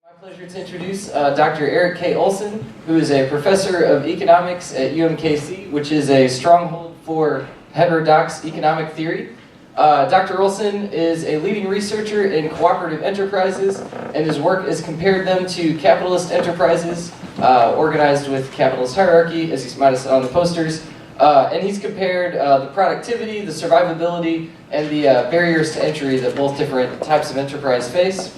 My pleasure to introduce Dr. Erik K. Olsen, who is a professor of economics at UMKC, which is a stronghold for heterodox economic theory. Dr. Olsen is a leading researcher in cooperative enterprises, and his work has compared them to capitalist enterprises, organized with capitalist hierarchy, as you might have said on the posters. And he's compared the productivity, the survivability, and the barriers to entry that both different types of enterprise face.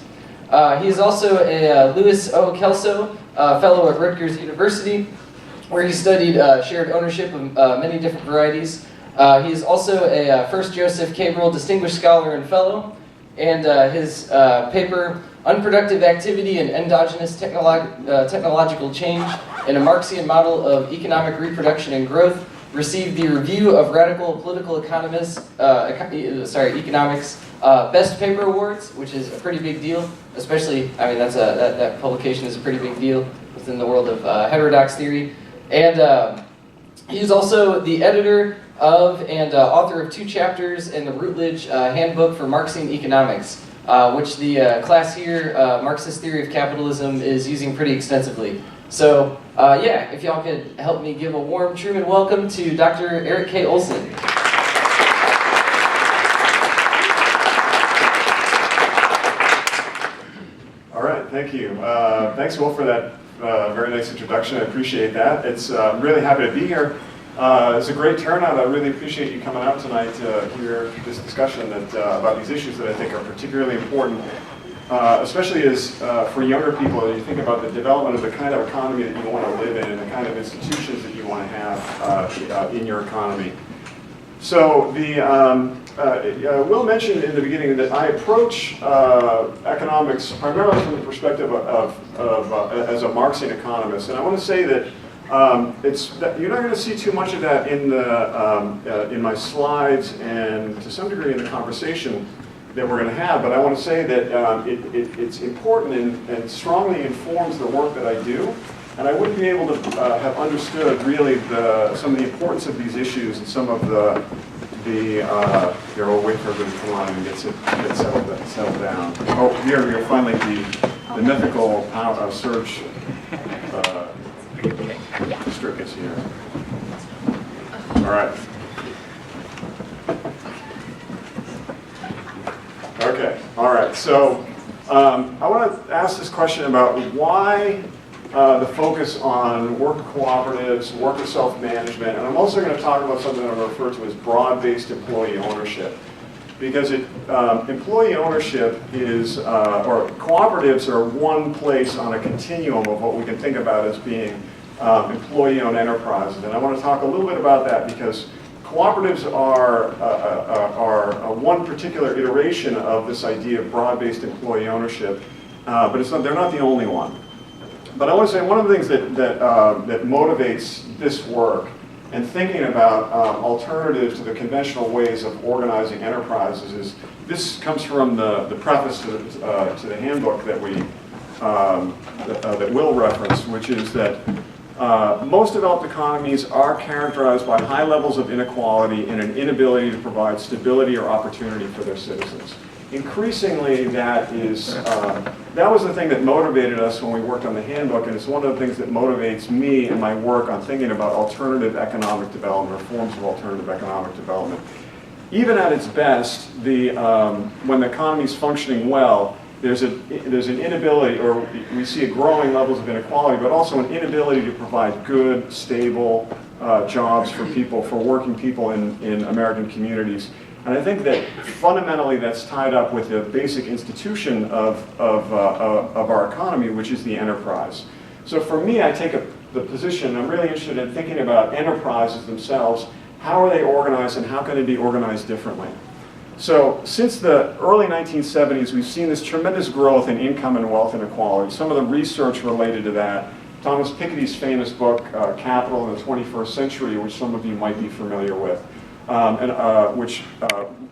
He is also a Louis O. Kelso Fellow at Rutgers University, where he studied shared ownership of many different varieties. He is also a First Joseph Cabrel Distinguished Scholar and Fellow, and his paper, Unproductive Activity and Endogenous Technological Change in a Marxian Model of Economic Reproduction and Growth, received the Review of Radical Political Economics Best Paper Awards, which is a pretty big deal, especially, I mean, that publication is a pretty big deal within the world of heterodox theory. And he's also the editor of and author of 2 chapters in the Routledge Handbook for Marxian Economics, which the class here, Marxist Theory of Capitalism, is using pretty extensively. So, yeah, if y'all could help me give a warm Truman welcome to Dr. Erik K. Olsen. All right, thank you. Thanks, Will, for that very nice introduction. I appreciate that. I'm really happy to be here. It's a great turnout. I really appreciate you coming out tonight to hear this discussion about these issues that I think are particularly important, especially as for younger people, as you think about the development of the kind of economy that you want to live in and the kind of institutions that you want to have in your economy. So Will mentioned in the beginning that I approach economics primarily from the perspective as a Marxian economist, and I want to say that you're not going to see too much of that in my slides and to some degree in the conversation that we're going to have, but I want to say that it's important and strongly informs the work that I do, and I wouldn't be able to have understood really some of the importance of these issues and some of here, we'll wait for everybody to come on and get settled down. Oh, here we go, finally the mythical surge strip is here. All right. Okay, all right. So I want to ask this question about why the focus on worker cooperatives, worker self-management, and I'm also going to talk about something that I refer to as broad-based employee ownership. Because employee ownership is, or cooperatives are one place on a continuum of what we can think about as being employee-owned enterprises. And I want to talk a little bit about that because cooperatives are one particular iteration of this idea of broad-based employee ownership, but they're not the only one. But I want to say one of the things that motivates this work and thinking about alternatives to the conventional ways of organizing enterprises is, this comes from the preface to the handbook that that Will referenced, which is that most developed economies are characterized by high levels of inequality and an inability to provide stability or opportunity for their citizens. Increasingly, that was the thing that motivated us when we worked on the handbook, and it's one of the things that motivates me in my work on thinking about alternative economic development or forms of alternative economic development. Even at its best, when the economy is functioning well, there's an inability, or we see growing levels of inequality, but also an inability to provide good, stable jobs for people, for working people in American communities. And I think that fundamentally that's tied up with the basic institution of our economy, which is the enterprise. So for me, I take the position, I'm really interested in thinking about enterprises themselves. How are they organized and how can they be organized differently? So since the early 1970s, we've seen this tremendous growth in income and wealth inequality. Some of the research related to that, Thomas Piketty's famous book, Capital in the 21st Century, which some of you might be familiar with. Which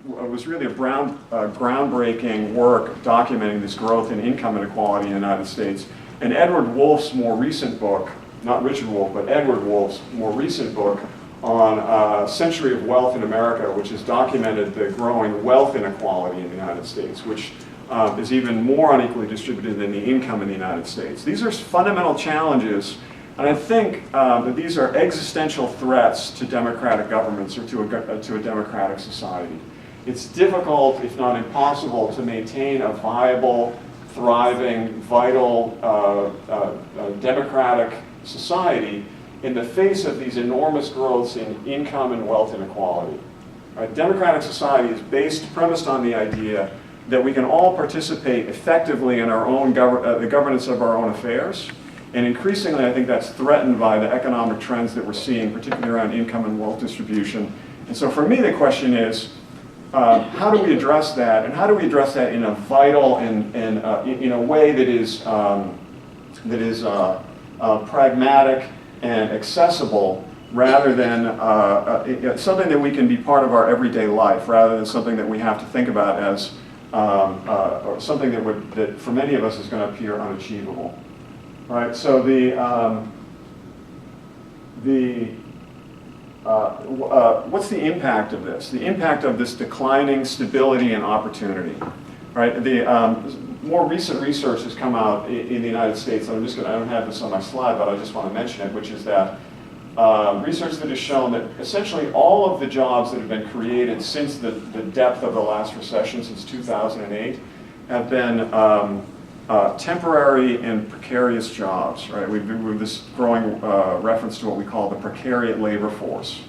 was really a groundbreaking work documenting this growth in income inequality in the United States. And Edward Wolff's more recent book, not Richard Wolff, but Edward Wolff's more recent book on Century of Wealth in America, which has documented the growing wealth inequality in the United States, which is even more unequally distributed than the income in the United States. These are fundamental challenges, and I think that these are existential threats to democratic governments or to a democratic society. It's difficult, if not impossible, to maintain a viable, thriving, vital, democratic society in the face of these enormous growths in income and wealth inequality. Right? Democratic society is premised on the idea that we can all participate effectively in our own the governance of our own affairs, and increasingly I think that's threatened by the economic trends that we're seeing, particularly around income and wealth distribution. And so for me the question is, how do we address that, and how do we address that in a vital and in a way that is pragmatic and accessible, rather than something that we can be part of our everyday life, rather than something that we have to think about as or something that for many of us is going to appear unachievable. Right. So what's the impact of this? The impact of this declining stability and opportunity. Right. The more recent research has come out in the United States, and I don't have this on my slide, but I just want to mention it, which is that research that has shown that essentially all of the jobs that have been created since the depth of the last recession, since 2008, have been temporary and precarious jobs. Right? We've this growing reference to what we call the precariat labor force.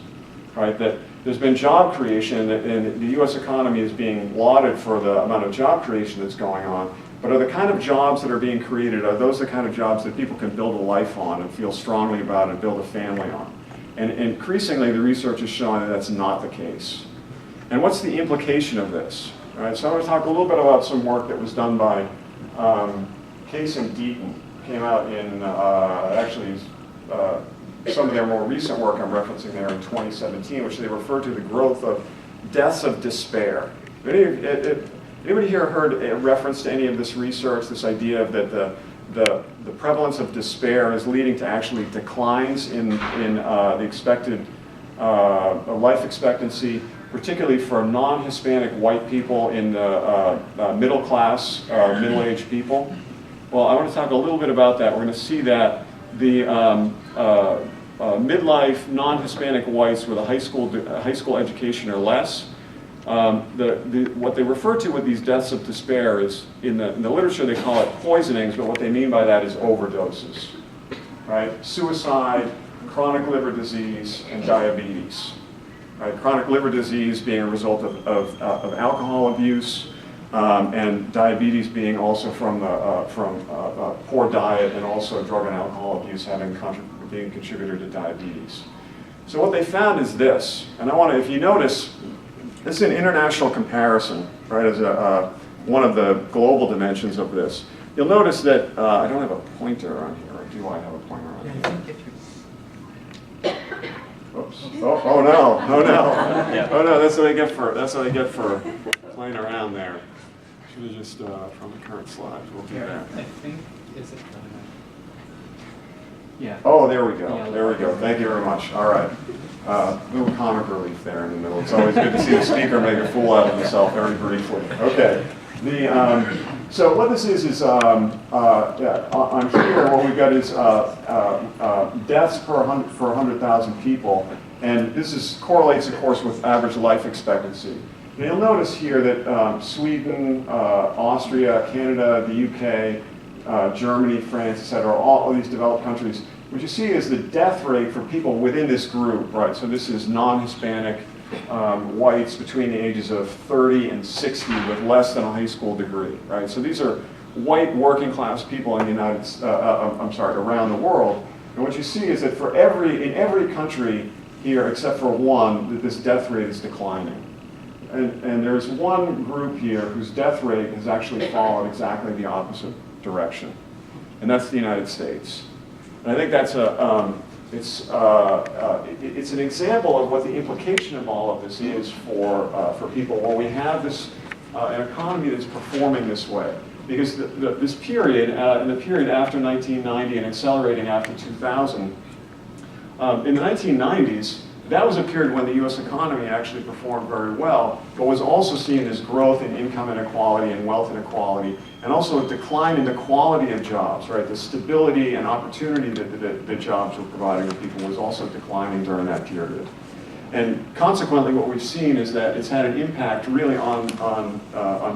Right? That there's been job creation, and the U.S. economy is being lauded for the amount of job creation that's going on. But are the kind of jobs that are being created, are those the kind of jobs that people can build a life on and feel strongly about and build a family on? And increasingly, the research is showing that that's not the case. And what's the implication of this? All right, so I'm going to talk a little bit about some work that was done by Case and Deaton. Came out in, some of their more recent work I'm referencing there in 2017, which they refer to the growth of deaths of despair. Anybody here heard a reference to any of this research, this idea of that the prevalence of despair is leading to actually declines in the expected life expectancy, particularly for non-Hispanic white people in the middle class, middle-aged people? Well, I want to talk a little bit about that. We're going to see that the midlife non-Hispanic whites with a high school education or less, what they refer to with these deaths of despair is, in the literature they call it poisonings, but what they mean by that is overdoses, right? Suicide, chronic liver disease, and diabetes. Right? Chronic liver disease being a result of alcohol abuse, and diabetes being also from poor diet and also drug and alcohol abuse being a contributor to diabetes. So what they found is this, and I want to, if you notice, this is an international comparison, right, as one of the global dimensions of this. You'll notice that, I don't have a pointer on here, or do I have a pointer on here? Oops. Oh no, oh no. Oh no, that's what I get for playing around there. Should have just, from the current slides, we'll do that. I think, is it yeah. Oh, there we go. There we go. Thank you very much. All right. Little comic relief there in the middle. It's always good to see the speaker make a fool out of himself very briefly. Okay. So what this is on here, what we've got is deaths per 100,000 people, and this correlates, of course, with average life expectancy. And you'll notice here that Sweden, Austria, Canada, the UK, Germany, France, etc., all of these developed countries, what you see is the death rate for people within this group, right? So this is non-Hispanic whites between the ages of 30 and 60 with less than a high school degree, right? So these are white working class people in the around the world. And what you see is that in every country here, except for one, that this death rate is declining. And there's one group here whose death rate has actually followed exactly the opposite direction, and that's the United States. And I think that's it's an example of what the implication of all of this is for people when we have this an economy that's performing this way. Because this period, in the period after 1990 and accelerating after 2000, in the 1990s, That was a period when the US economy actually performed very well, but was also seen as growth in income inequality and wealth inequality, and also a decline in the quality of jobs, right? The stability and opportunity that the jobs were providing to people was also declining during that period. And consequently, what we've seen is that it's had an impact really on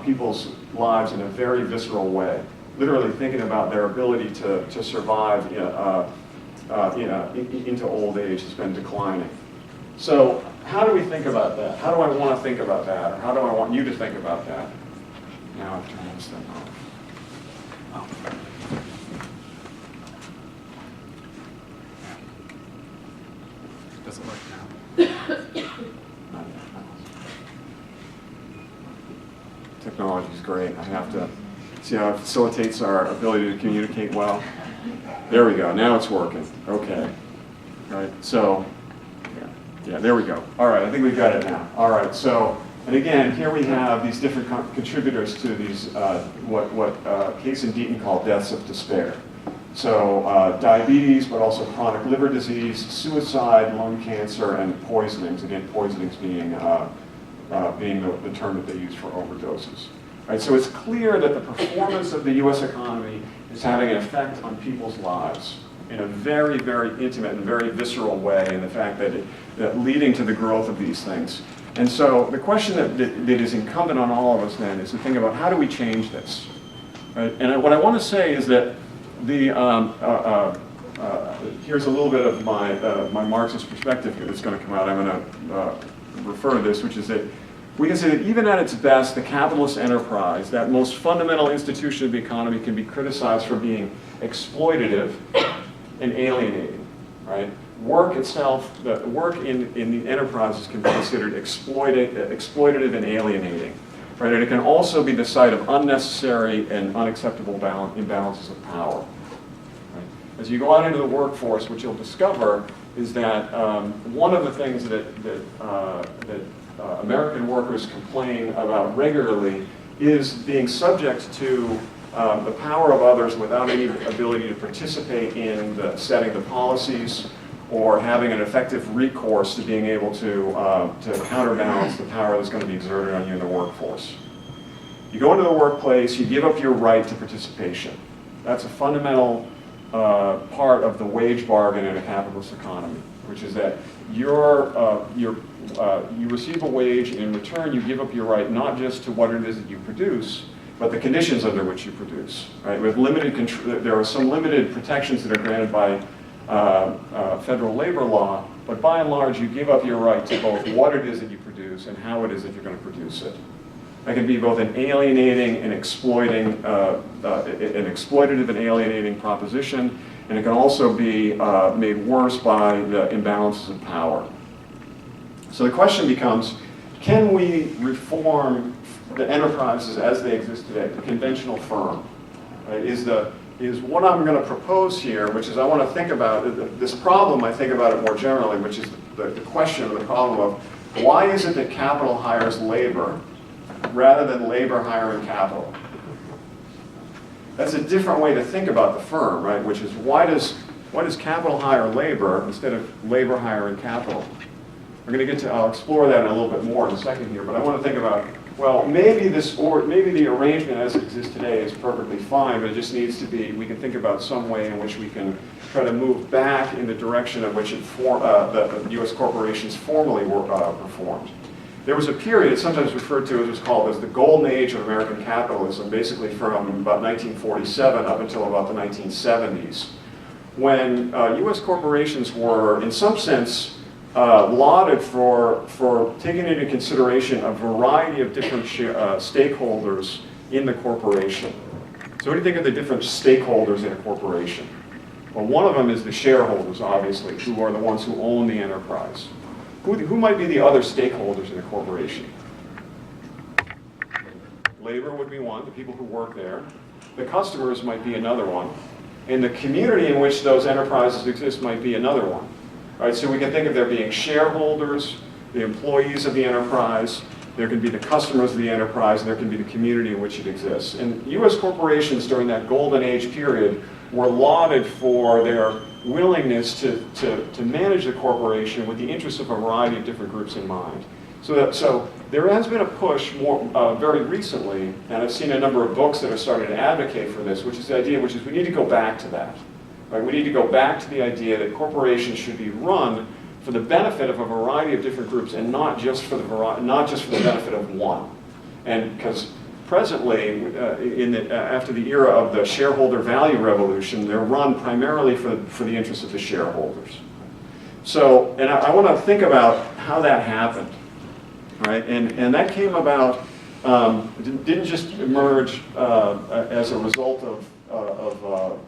people's lives in a very visceral way. Literally thinking about their ability to survive into old age has been declining. So how do we think about that? How do I want to think about that? Or how do I want you to think about that? Now I've turned this thing off. Oh. Doesn't work now. Technology is great. I have to see how it facilitates our ability to communicate well. There we go. Now it's working. Okay. All right. So, yeah, there we go. All right. I think we've got it now. All right. So, and again, here we have these different contributors to these what Case and Deaton call deaths of despair. So, diabetes, but also chronic liver disease, suicide, lung cancer, and poisonings. Again, poisonings being the term that they use for overdoses. Right, so it's clear that the performance of the US economy is having an effect on people's lives in a very, very intimate and very visceral way, and the fact that leading to the growth of these things. And so the question that is incumbent on all of us then is to think about how do we change this? Right? And what I want to say is that here's a little bit of my Marxist perspective here that's going to come out. I'm going to refer to this, which is that we can say that even at its best, the capitalist enterprise, that most fundamental institution of the economy, can be criticized for being exploitative and alienating, right? Work itself, the work in the enterprises can be considered exploitative and alienating, right? And it can also be the site of unnecessary and unacceptable imbalances of power. Right? As you go out into the workforce, what you'll discover is that one of the things that American workers complain about regularly is being subject to the power of others without any ability to participate in setting the policies or having an effective recourse to being able to counterbalance the power that's going to be exerted on you in the workforce. You go into the workplace, you give up your right to participation. That's a fundamental part of the wage bargain in a capitalist economy, which is that you receive a wage, and in return you give up your right not just to what it is that you produce, but the conditions under which you produce. Right? With there are some limited protections that are granted by federal labor law, but by and large you give up your right to both what it is that you produce and how it is that you're going to produce it. That can be both an alienating and exploiting, an exploitative and alienating proposition, and it can also be made worse by the imbalances of power. So the question becomes, can we reform the enterprises as they exist today, the conventional firm? Right? Is what I'm going to propose here, which is I want to think about this problem, I think about it more generally, which is the question or the problem of why is it that capital hires labor rather than labor hiring capital? That's a different way to think about the firm, right? Which is why does capital hire labor instead of labor hiring capital? We're going to get to, I'll explore that in a little bit more in a second here, but I want to think about, well, maybe the arrangement as it exists today is perfectly fine, but it just needs to be, we can think about some way in which we can try to move back in the direction of which the U.S. corporations formerly were performed. There was a period, sometimes referred to as, was called as the golden age of American capitalism, basically from about 1947 up until about the 1970s, when U.S. corporations were, in some sense, lauded for taking into consideration a variety of different stakeholders in the corporation. So what do you think of the different stakeholders in a corporation? Well, one of them is the shareholders, obviously, who are the ones who own the enterprise. Who might be the other stakeholders in a corporation? Labor would be one, the people who work there. The customers might be another one. And the community in which those enterprises exist might be another one. Right, so we can think of there being shareholders, the employees of the enterprise, there can be the customers of the enterprise, and there can be the community in which it exists. And U.S. corporations during that golden age period were lauded for their willingness to manage the corporation with the interests of a variety of different groups in mind. So there has been a push very recently, and I've seen a number of books that are starting to advocate for this, which is the idea, which is we need to go back to that. Right? We need to go back to the idea that corporations should be run for the benefit of a variety of different groups, and not just for the benefit of one. And because presently, after the era of the shareholder value revolution, they're run primarily for the interests of the shareholders. So, and I want to think about how that happened, right? And that came about, didn't just emerge as a result of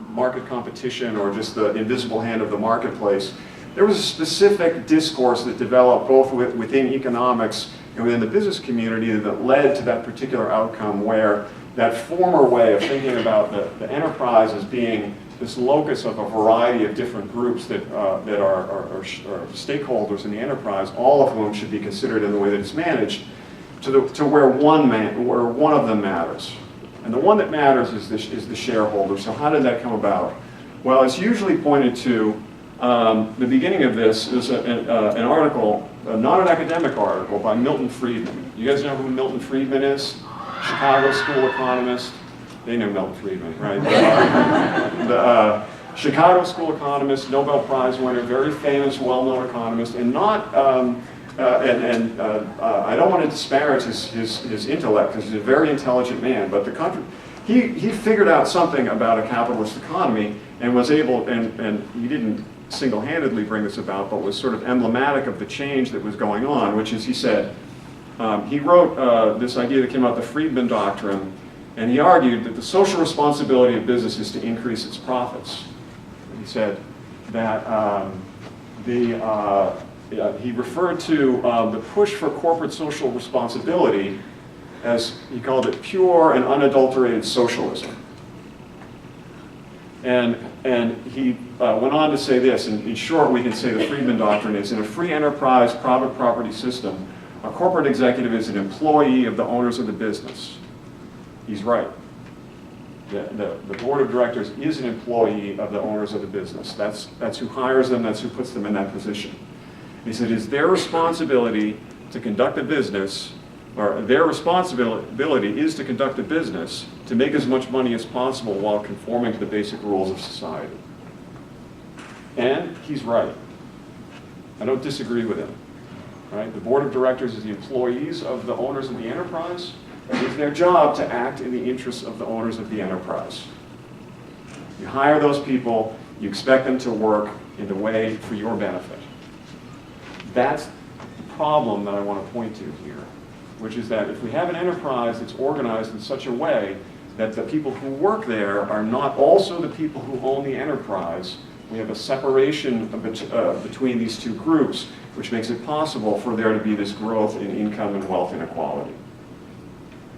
market competition or just the invisible hand of the marketplace. There was a specific discourse that developed both within economics and within the business community that led to that particular outcome, where that former way of thinking about the enterprise as being this locus of a variety of different groups that are stakeholders in the enterprise, all of whom should be considered in the way that it's managed, to where one of them matters. And the one that matters is the shareholder. So how did that come about? Well, it's usually pointed to the beginning of this is an article, not an academic article, by Milton Friedman. You guys know who Milton Friedman is? Chicago school economist. They know Milton Friedman, right? The Chicago school economist, Nobel Prize winner, very famous, well-known economist, and not. I don't want to disparage his intellect, because he's a very intelligent man, but he figured out something about a capitalist economy and was able, and he didn't single-handedly bring this about, but was sort of emblematic of the change that was going on, which is, he said, he wrote this idea that came out, the Friedman Doctrine, and he argued that the social responsibility of business is to increase its profits. He said that he referred to the push for corporate social responsibility as, he called it, pure and unadulterated socialism. And he went on to say this, and in short we can say the Friedman Doctrine is, in a free enterprise private property system, a corporate executive is an employee of the owners of the business. He's right. The board of directors is an employee of the owners of the business. That's who hires them, that's who puts them in that position. He said it's their responsibility to conduct a business, or their responsibility is to conduct a business to make as much money as possible while conforming to the basic rules of society. And he's right. I don't disagree with him. Right? The board of directors is the employees of the owners of the enterprise. It is their job to act in the interests of the owners of the enterprise. You hire those people, you expect them to work in the way for your benefit. That's the problem that I want to point to here, which is that if we have an enterprise that's organized in such a way that the people who work there are not also the people who own the enterprise, we have a separation between these two groups, which makes it possible for there to be this growth in income and wealth inequality.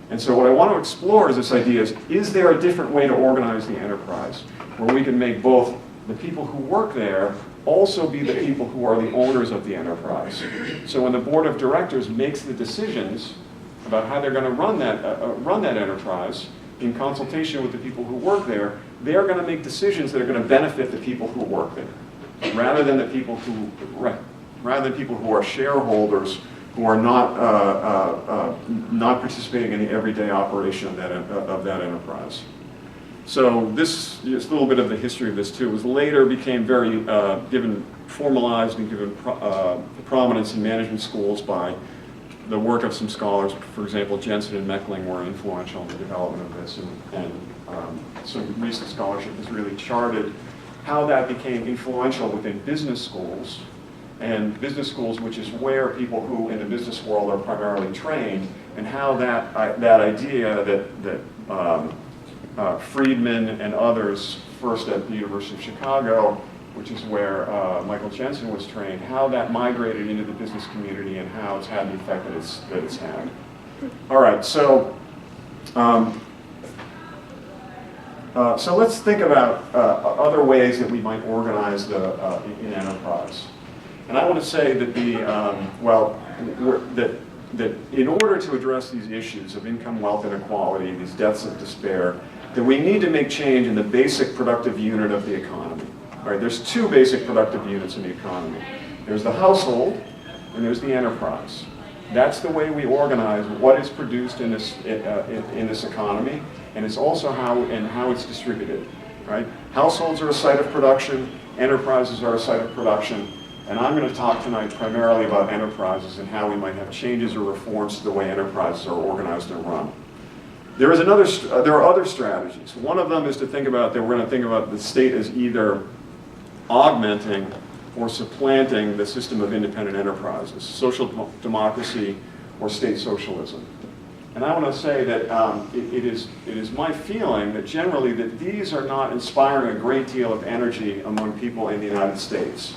And so what I want to explore is this idea is there a different way to organize the enterprise where we can make both the people who work there also be the people who are the owners of the enterprise. So when the board of directors makes the decisions about how they're going to run that enterprise in consultation with the people who work there, they're going to make decisions that are going to benefit the people who work there, rather than people who are shareholders who are not participating in the everyday operation of that enterprise. So this is a little bit of the history of this too. It was later became very formalized and given prominence in management schools by the work of some scholars. For example, Jensen and Meckling were influential in the development of this, and some recent scholarship has really charted how that became influential within business schools, and business schools, which is where people who in the business world are primarily trained, and how that idea that Friedman and others, first at the University of Chicago, which is where Michael Jensen was trained, how that migrated into the business community and how it's had the effect that it's had. All right, so so let's think about other ways that we might organize in enterprise. And I want to say that that in order to address these issues of income, wealth inequality, these deaths of despair, that we need to make change in the basic productive unit of the economy. Right? There's two basic productive units in the economy. There's the household and there's the enterprise. That's the way we organize what is produced in this economy, and it's also how it's distributed. Right? Households are a site of production, enterprises are a site of production, and I'm going to talk tonight primarily about enterprises and how we might have changes or reforms to the way enterprises are organized and run. There are other strategies. One of them is to think about that we're going to think about the state as either augmenting or supplanting the system of independent enterprises, social democracy or state socialism. And I want to say that it is my feeling that generally that these are not inspiring a great deal of energy among people in the United States.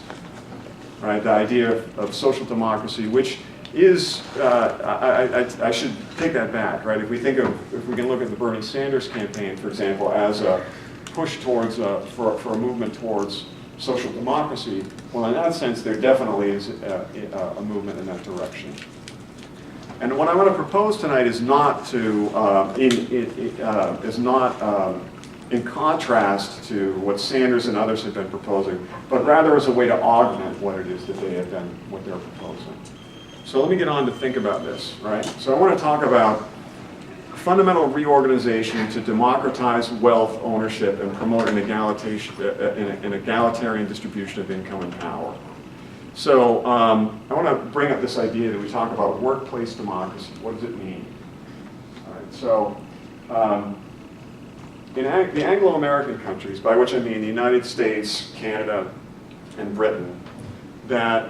Right? The idea of social democracy, which is, I should take that back, right? If we can look at the Bernie Sanders campaign, for example, as a push towards, for a movement towards social democracy, well, in that sense, there definitely is a movement in that direction. And what I want to propose tonight is not in contrast to what Sanders and others have been proposing, but rather as a way to augment what it is that what they're proposing. So let me get on to think about this, right? So I want to talk about fundamental reorganization to democratize wealth ownership and promote an egalitarian distribution of income and power. So I want to bring up this idea that we talk about workplace democracy. What does it mean? All right, so in the Anglo-American countries, by which I mean the United States, Canada, and Britain, that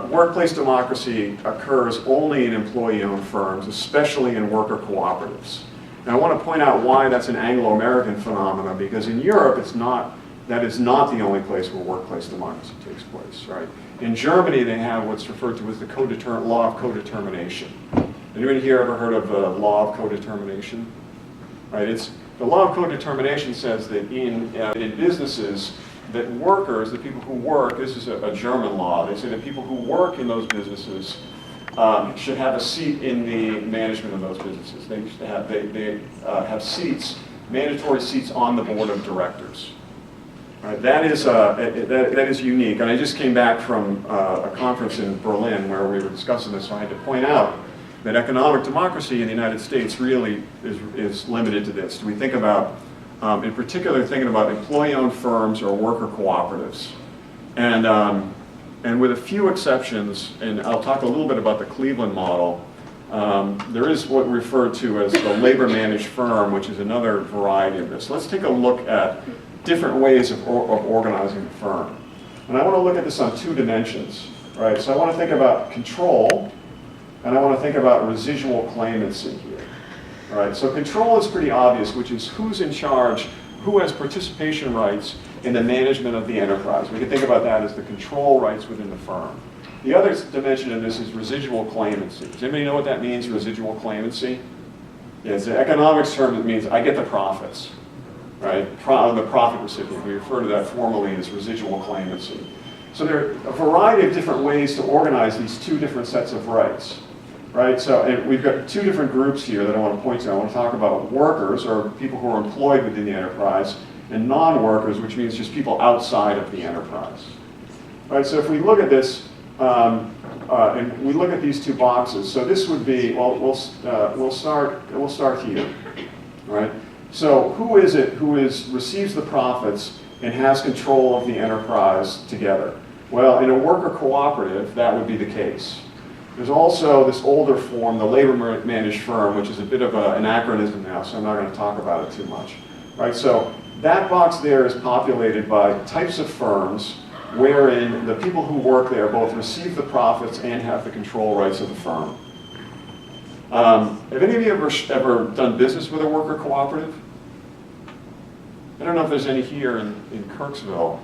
workplace democracy occurs only in employee-owned firms, especially in worker cooperatives. And I want to point out why that's an Anglo-American phenomenon, because in Europe, that is not the only place where workplace democracy takes place, right? In Germany, they have what's referred to as the law of codetermination. Anybody here ever heard of the law of codetermination? Right? The law of codetermination says that in businesses, that workers, the people who work, this is a German law, they say that people who work in those businesses should have a seat in the management of those businesses. They have seats, mandatory seats on the board of directors. Right, that is unique, and I just came back from a conference in Berlin where we were discussing this, so I had to point out that economic democracy in the United States really is limited to this. We think about, in particular, thinking about employee-owned firms or worker cooperatives, and with a few exceptions, and I'll talk a little bit about the Cleveland model. There is what we refer to as the labor-managed firm, which is another variety of this. Let's take a look at different ways of organizing the firm. And I want to look at this on two dimensions, right? So I want to think about control, and I want to think about residual claimancy here. All right, so control is pretty obvious, which is who's in charge, who has participation rights in the management of the enterprise. We can think about that as the control rights within the firm. The other dimension of this is residual claimancy. Does anybody know what that means, residual claimancy? Yeah, it's an economics term that means I get the profits. Right? The profit recipient. We refer to that formally as residual claimancy. So there are a variety of different ways to organize these two different sets of rights. Right? So and we've got two different groups here that I want to point to. I want to talk about workers, or people who are employed within the enterprise, and non-workers, which means just people outside of the enterprise. Right? So if we look at this, and we look at these two boxes, so this would be, well, we'll start here. Right? So who is it who receives the profits and has control of the enterprise together? Well, in a worker cooperative, that would be the case. There's also this older form, the labor-managed firm, which is a bit of an anachronism now, so I'm not going to talk about it too much. Right? So that box there is populated by types of firms wherein the people who work there both receive the profits and have the control rights of the firm. Have any of you ever done business with a worker cooperative? I don't know if there's any here in Kirksville.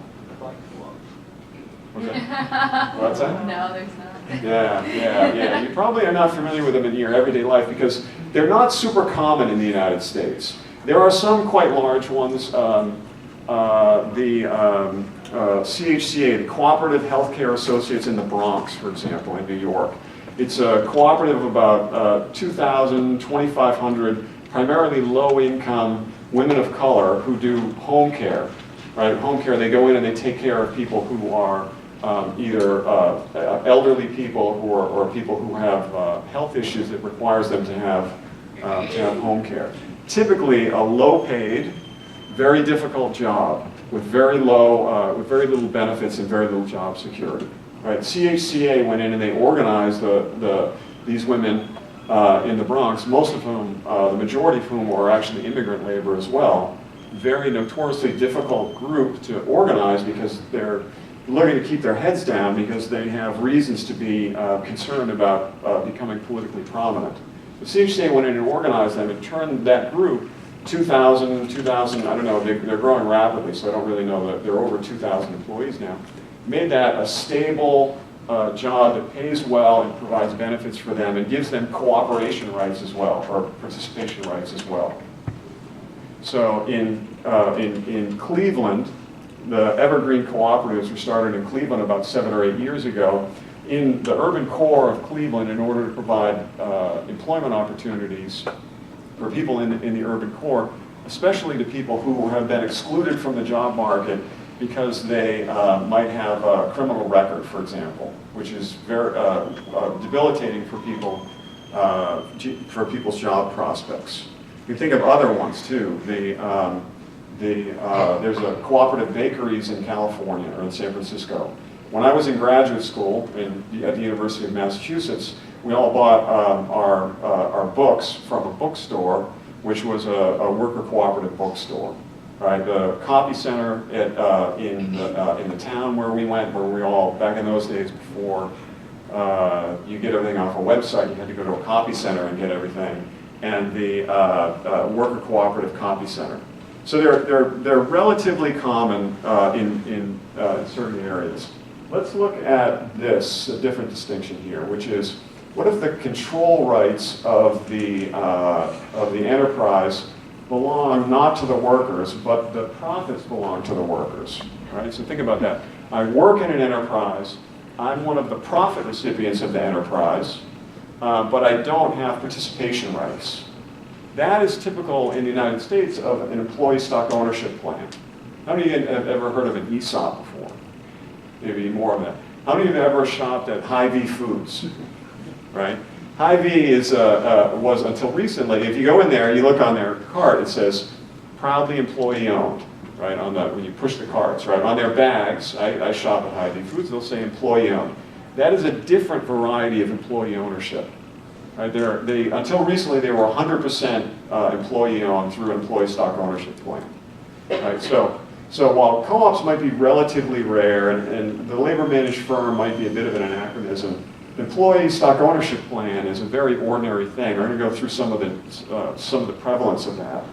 What's that? What's that? No, there's not. Yeah. You probably are not familiar with them in your everyday life because they're not super common in the United States. There are some quite large ones. The CHCA, the Cooperative Healthcare Associates in the Bronx, for example, in New York. It's a cooperative of about 2,000, 2,500, primarily low-income women of color who do home care. Right? Home care, they go in and they take care of people who are either elderly people or people who have health issues that requires them to have home care. Typically a low-paid, very difficult job with very little benefits and very little job security. Right? CHCA went in and they organized these women in the Bronx, most of whom, the majority of whom were actually immigrant labor as well. Very notoriously difficult group to organize because they're looking to keep their heads down because they have reasons to be concerned about becoming politically prominent. The CHCA went in and organized them and turned that group, 2,000, I don't know, they're growing rapidly, so I don't really know that they're over 2,000 employees now, made that a stable job that pays well and provides benefits for them and gives them cooperation rights as well, or participation rights as well. So in Cleveland, the Evergreen Cooperatives were started in Cleveland about 7 or 8 years ago. In the urban core of Cleveland, in order to provide employment opportunities for people in the urban core, especially to people who have been excluded from the job market because they might have a criminal record, for example, which is very debilitating for people's job prospects. You can think of other ones too. There's a cooperative bakeries in California or in San Francisco. When I was in graduate school at the University of Massachusetts, we all bought our books from a bookstore, which was a worker cooperative bookstore. Right, the copy center in the town where we went, where we all, back in those days before you get everything off a website, you had to go to a copy center and get everything, and the worker cooperative copy center. So they're relatively common in certain areas. Let's look at this, a different distinction here, which is what if the control rights of the enterprise belong not to the workers, but the profits belong to the workers, right? So think about that. I work in an enterprise, I'm one of the profit recipients of the enterprise, but I don't have participation rights. That is typical in the United States of an employee stock ownership plan. How many of you have ever heard of an ESOP before? Maybe more of that. How many of you have ever shopped at Hy-Vee Foods, right? Hy-Vee was until recently, if you go in there, you look on their cart, it says proudly employee owned, right? When you push the carts, right? On their bags, I shop at Hy-Vee Foods, they'll say employee owned. That is a different variety of employee ownership. Right? Until recently, they were 100% employee owned through employee stock ownership plan. Right? So while co-ops might be relatively rare and the labor managed firm might be a bit of an anachronism, employee stock ownership plan is a very ordinary thing. We're going to go through some of the prevalence of that.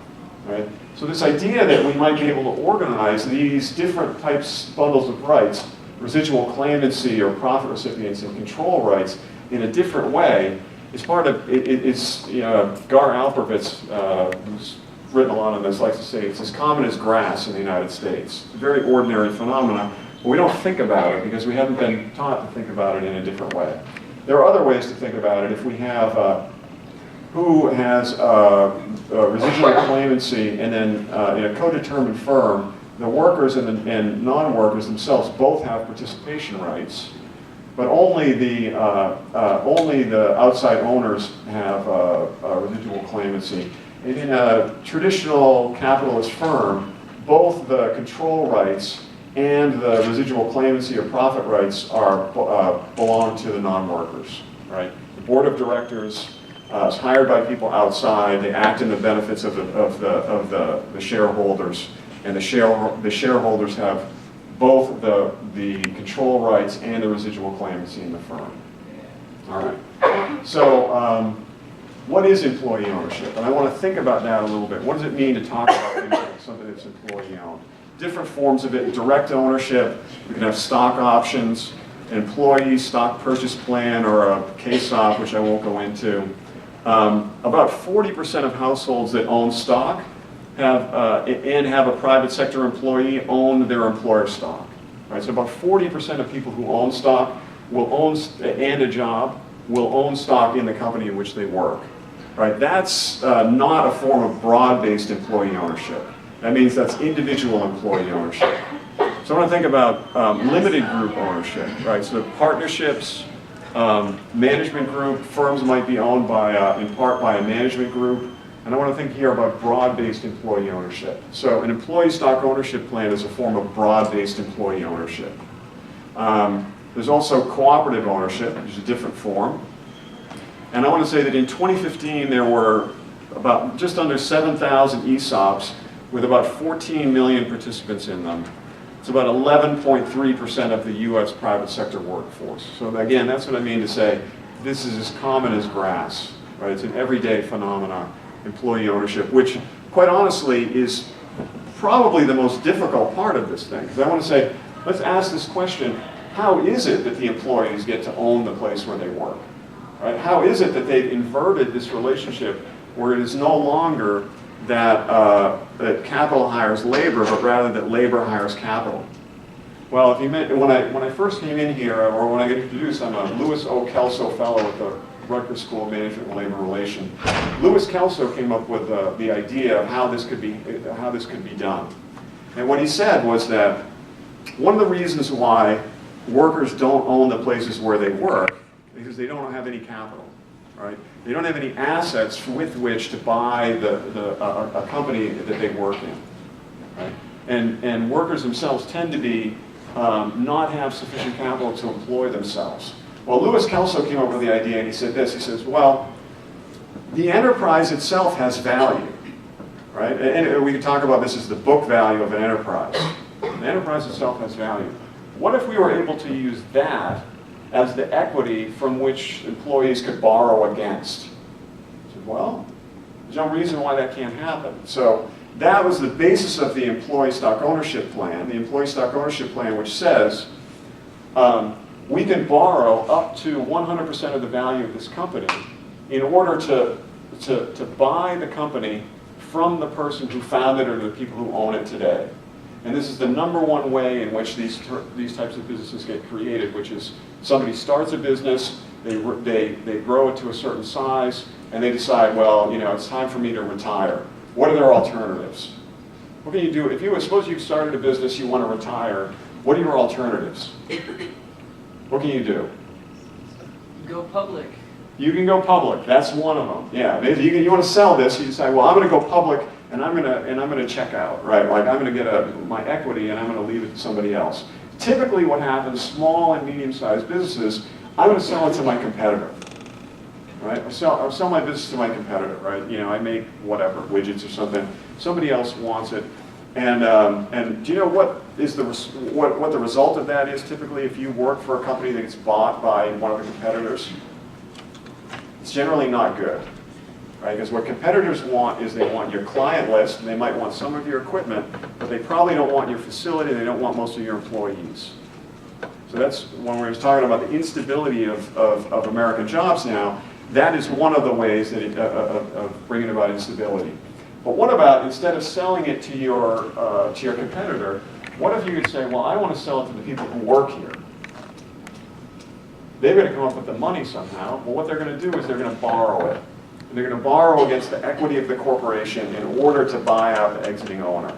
Right? So this idea that we might be able to organize these different types, bundles of rights, residual claimancy or profit recipients and control rights in a different way is part of, Gar Alperovitz, who's written a lot on this, likes to say it's as common as grass in the United States. It's a very ordinary phenomenon, but we don't think about it because we haven't been taught to think about it in a different way. There are other ways to think about it. If we have who has residual claimancy and then in a co-determined firm, the workers and non-workers themselves both have participation rights, but only the outside owners have residual claimancy. And in a traditional capitalist firm, both the control rights and the residual claimancy or profit rights belong to the non-workers. Right? The board of directors is hired by people outside. They act in the benefits of the shareholders, and the shareholders have both the control rights and the residual claimancy in the firm. All right. So what is employee ownership? And I want to think about that a little bit. What does it mean to talk about something that's employee owned? Different forms of it: direct ownership. We can have stock options, an employee stock purchase plan, or a KSOP, which I won't go into. About 40% of households that own stock have a private sector employee own their employer stock. Right? So about 40% of people who own stock will own and a job will own stock in the company in which they work. Right? That's not a form of broad-based employee ownership. That means that's individual employee ownership. So I want to think about limited group ownership, right? So partnerships, management group, firms might be owned by, in part by a management group. And I want to think here about broad-based employee ownership. So an employee stock ownership plan is a form of broad-based employee ownership. There's also cooperative ownership, which is a different form. And I want to say that in 2015, there were about just under 7,000 ESOPs with about 14 million participants in them. It's about 11.3% of the US private sector workforce. So again, that's what I mean to say, this is as common as grass, right? It's an everyday phenomenon, employee ownership, which quite honestly is probably the most difficult part of this thing. Because I want to say, let's ask this question, how is it that the employees get to own the place where they work? Right? How is it that they've inverted this relationship where it is no longer that, that capital hires labor, but rather that labor hires capital? Well, if you when I first came in here, or when I get introduced, I'm a Lewis O. Kelso Fellow at the Rutgers School of Management and Labor Relations. Lewis Kelso came up with the idea of how this could be done. And what he said was that one of the reasons why workers don't own the places where they work is because they don't have any capital, right? They don't have any assets with which to buy a company that they work in, right? And workers themselves tend to be not have sufficient capital to employ themselves. Well, Lewis Kelso came up with the idea, and he said this. He says, well, the enterprise itself has value, right? And we can talk about this as the book value of an enterprise. The enterprise itself has value. What if we were able to use that as the equity from which employees could borrow against? I said, well, there's no reason why that can't happen. So that was the basis of the employee stock ownership plan. The employee stock ownership plan, which says we can borrow up to 100% of the value of this company in order to buy the company from the person who founded it or the people who own it today. And this is the #1 way in which these types of businesses get created, which is somebody starts a business, they grow it to a certain size, and they decide, well, you know, it's time for me to retire. What are their alternatives? What can you do? Suppose you've started a business, you want to retire, what are your alternatives? What can you do? Go public. You can go public. That's one of them. Yeah. You want to sell this, you decide, well, I'm going to go public and I'm going to check out, right? Like I'm going to get my equity and I'm going to leave it to somebody else. Typically what happens, small and medium-sized businesses, I'm going to sell it to my competitor. Right? I'll sell my business to my competitor, right? You know, I make whatever, widgets or something. Somebody else wants it. And do you know what the result of that is typically if you work for a company that gets bought by one of the competitors? It's generally not good, right? Because what competitors want is they want your client list, and they might want some of your equipment, but they probably don't want your facility, they don't want most of your employees. So that's when we were talking about the instability of American jobs now, that is one of the ways that of bringing about instability. But what about, instead of selling it to your competitor, what if you could say, well, I want to sell it to the people who work here? They're going to come up with the money somehow. Well, what they're going to do is they're going to borrow it. And they're going to borrow against the equity of the corporation in order to buy out the exiting owner.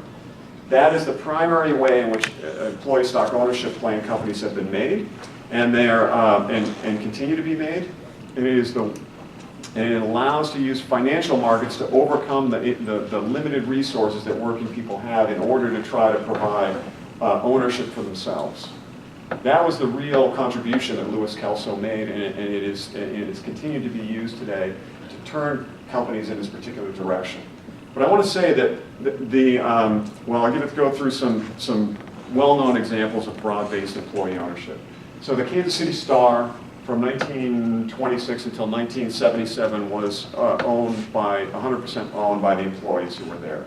That is the primary way in which employee stock ownership plan companies have been made, and they're and continue to be made. And it allows to use financial markets to overcome the limited resources that working people have in order to try to provide ownership for themselves. That was the real contribution that Lewis Kelso made, and it is continued to be used today to turn companies in this particular direction. But I want to say that well, I'm going to go through some well-known examples of broad-based employee ownership. So the Kansas City Star, from 1926 until 1977, was 100% owned by the employees who were there,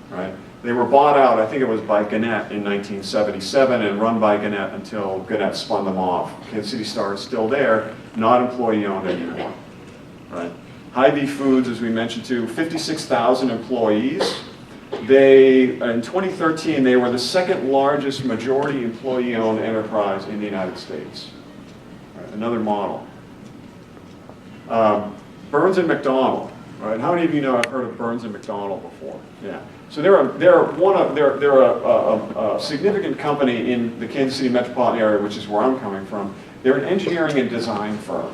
right? They were bought out, I think it was by Gannett in 1977, and run by Gannett until Gannett spun them off. Kansas City Star is still there, not employee-owned anymore, right? Hy-Vee Foods, as we mentioned too, 56,000 employees. In 2013, they were the second largest majority employee-owned enterprise in the United States. Right, another model. Burns and McDonnell, right? How many of you know I've heard of Burns and McDonnell before? Yeah. So they're a significant company in the Kansas City metropolitan area, which is where I'm coming from. They're an engineering and design firm,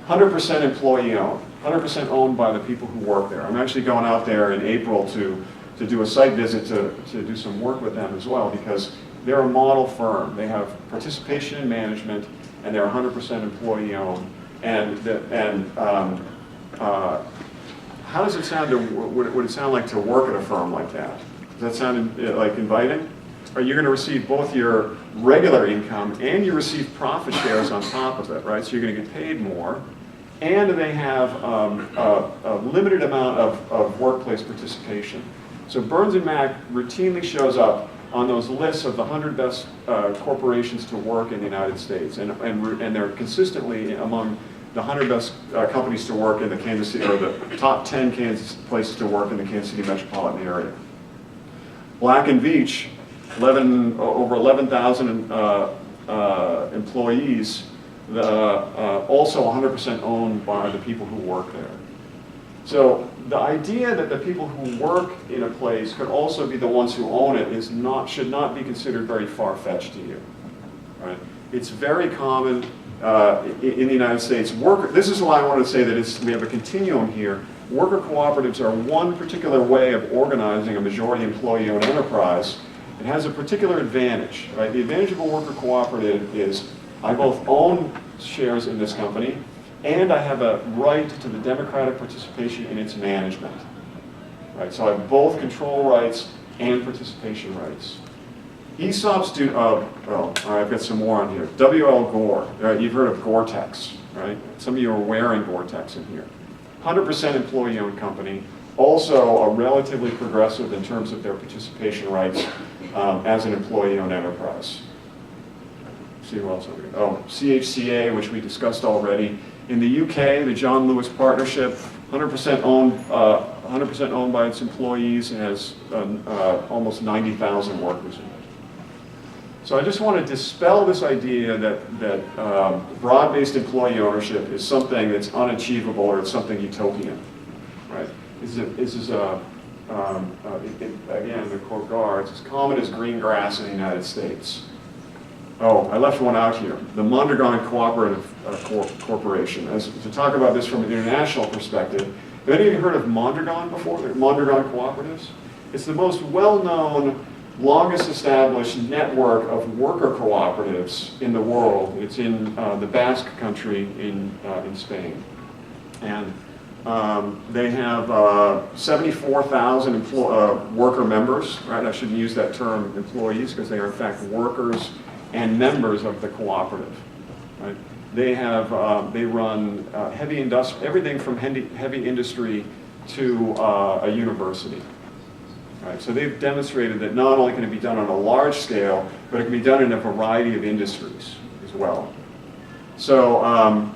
100% employee owned, 100% owned by the people who work there. I'm actually going out there in April to do a site visit to do some work with them as well, because they're a model firm. They have participation in management, and they're 100% employee owned. How does it sound would it sound like to work at a firm like that? Does that sound like inviting? Are you going to receive both your regular income and you receive profit shares on top of it, right? So you're going to get paid more. And they have a limited amount of workplace participation. So Burns & Mac routinely shows up on those lists of the 100 best corporations to work in the United States. And they're consistently among the 100 best companies to work in the Kansas City, or the top 10 Kansas places to work in the Kansas City metropolitan area. Black & Veatch, over 11,000 employees, also 100% owned by the people who work there. So the idea that the people who work in a place could also be the ones who own it should not be considered very far-fetched to you. Right? It's very common in the United States. This is why I wanted to say that we have a continuum here. Worker cooperatives are one particular way of organizing a majority employee-owned enterprise. It has a particular advantage. Right? The advantage of a worker cooperative is I both own shares in this company, and I have a right to the democratic participation in its management. Right? So I have both control rights and participation rights. ESOPs do, I've got some more on here. W.L. Gore, right? You've heard of Gore-Tex, right? Some of you are wearing Gore-Tex in here. 100% employee-owned company, also a relatively progressive in terms of their participation rights as an employee-owned enterprise. See who else have we got? Oh, CHCA, which we discussed already. In the UK, the John Lewis Partnership, 100% owned by its employees, and has almost 90,000 workers in it. So I just want to dispel this idea that broad-based employee ownership is something that's unachievable or it's something utopian. Right? Again, the quote guards, as common as green grass in the United States. Oh, I left one out here. The Mondragon Cooperative Corporation. To talk about this from an international perspective, have any of you heard of Mondragon before? Mondragon Cooperatives? It's the most well-known, longest established network of worker cooperatives in the world. It's in the Basque country in Spain. And they have 74,000 worker members, right? I shouldn't use that term employees because they are in fact workers and members of the cooperative. Right? They run heavy everything from heavy industry to a university. Right? So they've demonstrated that not only can it be done on a large scale, but it can be done in a variety of industries as well. So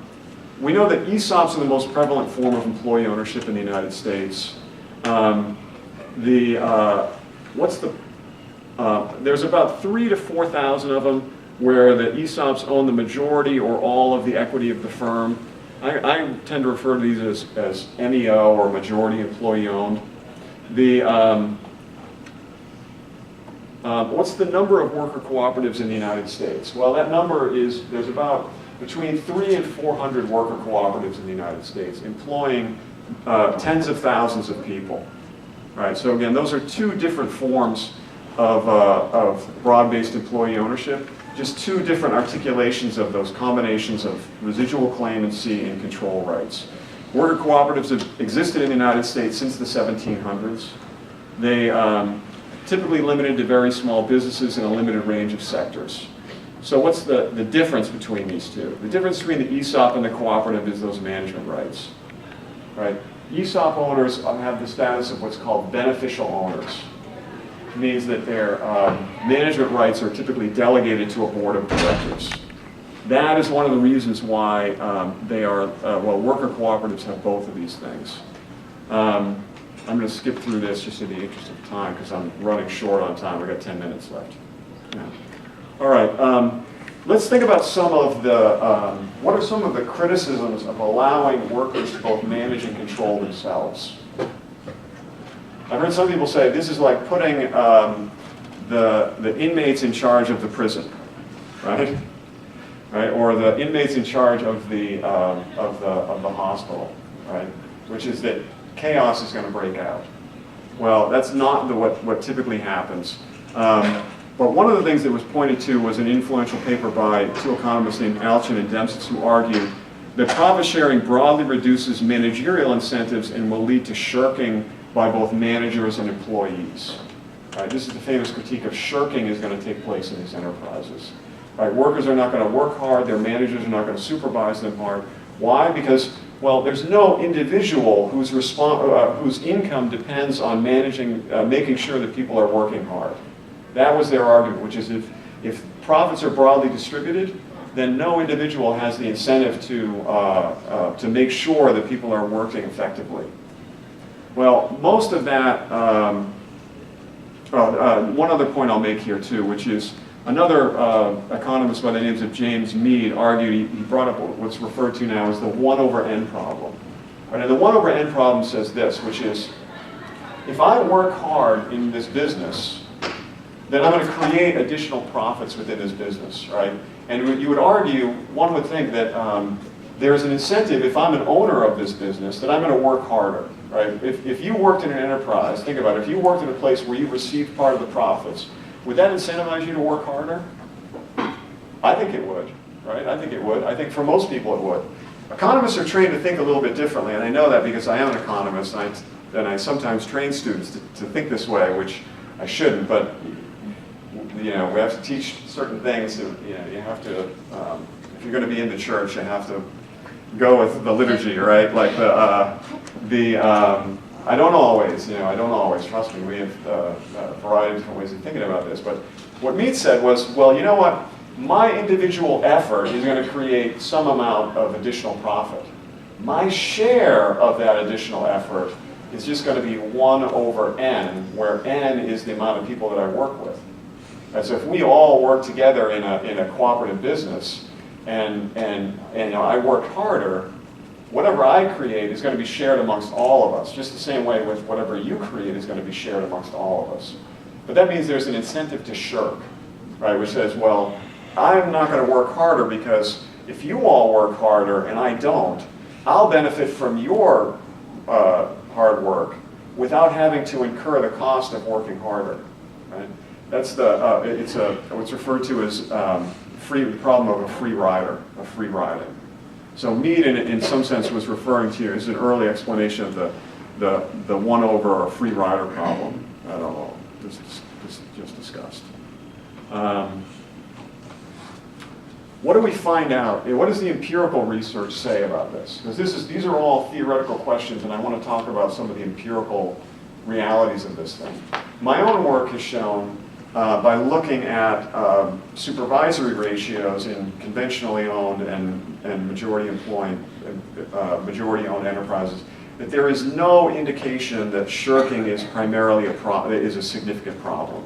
we know that ESOPs are the most prevalent form of employee ownership in the United States. There's about 3,000 to 4,000 of them where the ESOPs own the majority or all of the equity of the firm. I tend to refer to these as MEO, or majority employee owned. What's the number of worker cooperatives in the United States? Well, that number is, there's about between 300 and 400 worker cooperatives in the United States, employing tens of thousands of people. Right, so again, those are two different forms of broad-based employee ownership, just two different articulations of those combinations of residual claimancy and control rights. Worker cooperatives have existed in the United States since the 1700s. They typically limited to very small businesses in a limited range of sectors. So what's the difference between these two? The difference between the ESOP and the cooperative is those management rights. Right? ESOP owners have the status of what's called beneficial owners. It means that their management rights are typically delegated to a board of directors. That is one of the reasons why worker cooperatives have both of these things. I'm going to skip through this just in the interest of time because I'm running short on time. We've got 10 minutes left. Yeah. All right. let's think about some of the, what are some of the criticisms of allowing workers to both manage and control themselves? I've heard some people say this is like putting the inmates in charge of the prison, right? Right? Or the inmates in charge of the hospital, right? Which is that chaos is going to break out. Well, that's not what typically happens. But one of the things that was pointed to was an influential paper by two economists named Olsen and Dempsey, who argued that profit sharing broadly reduces managerial incentives and will lead to shirking by both managers and employees. Right, this is the famous critique of shirking is going to take place in these enterprises. Right, workers are not going to work hard, their managers are not going to supervise them hard. Why? Because, well, there's no individual whose income depends on making sure that people are working hard. That was their argument, which is if profits are broadly distributed, then no individual has the incentive to make sure that people are working effectively. Well, most of that, one other point I'll make here too, which is another economist by the name of James Mead argued, he brought up what's referred to now as the 1 over n problem. Right, and the 1 over n problem says this, which is, if I work hard in this business, then I'm going to create additional profits within this business, right? And you would argue, one would think that there's an incentive, if I'm an owner of this business, that I'm going to work harder, right? If you worked in an enterprise, think about it, if you worked in a place where you received part of the profits, would that incentivize you to work harder? I think it would, right? I think it would. I think for most people it would. Economists are trained to think a little bit differently, and I know that because I am an economist, and I sometimes train students to think this way, which I shouldn't, but you know, we have to teach certain things. You know, you have to, if you're going to be in the church, you have to go with the liturgy, right? Like I don't always, trust me, we have a variety of different ways of thinking about this. But what Mead said was, well, you know what? My individual effort is going to create some amount of additional profit. My share of that additional effort is just going to be 1 over n, where n is the amount of people that I work with. And so if we all work together in a cooperative business, and you know, I work harder, whatever I create is going to be shared amongst all of us, just the same way with whatever you create is going to be shared amongst all of us. But that means there's an incentive to shirk, right, which says, well, I'm not going to work harder because if you all work harder and I don't, I'll benefit from your hard work without having to incur the cost of working harder, right? That's it's what's referred to as the problem of a free rider, of free riding. So Mead, in some sense, was referring to as an early explanation of the 1 over or free rider problem. I don't know, just discussed. What do we find out? What does the empirical research say about this? Because these are all theoretical questions, and I want to talk about some of the empirical realities of this thing. My own work has shown, by looking at supervisory ratios in conventionally owned and majority-owned enterprises, that there is no indication that shirking is primarily a significant problem.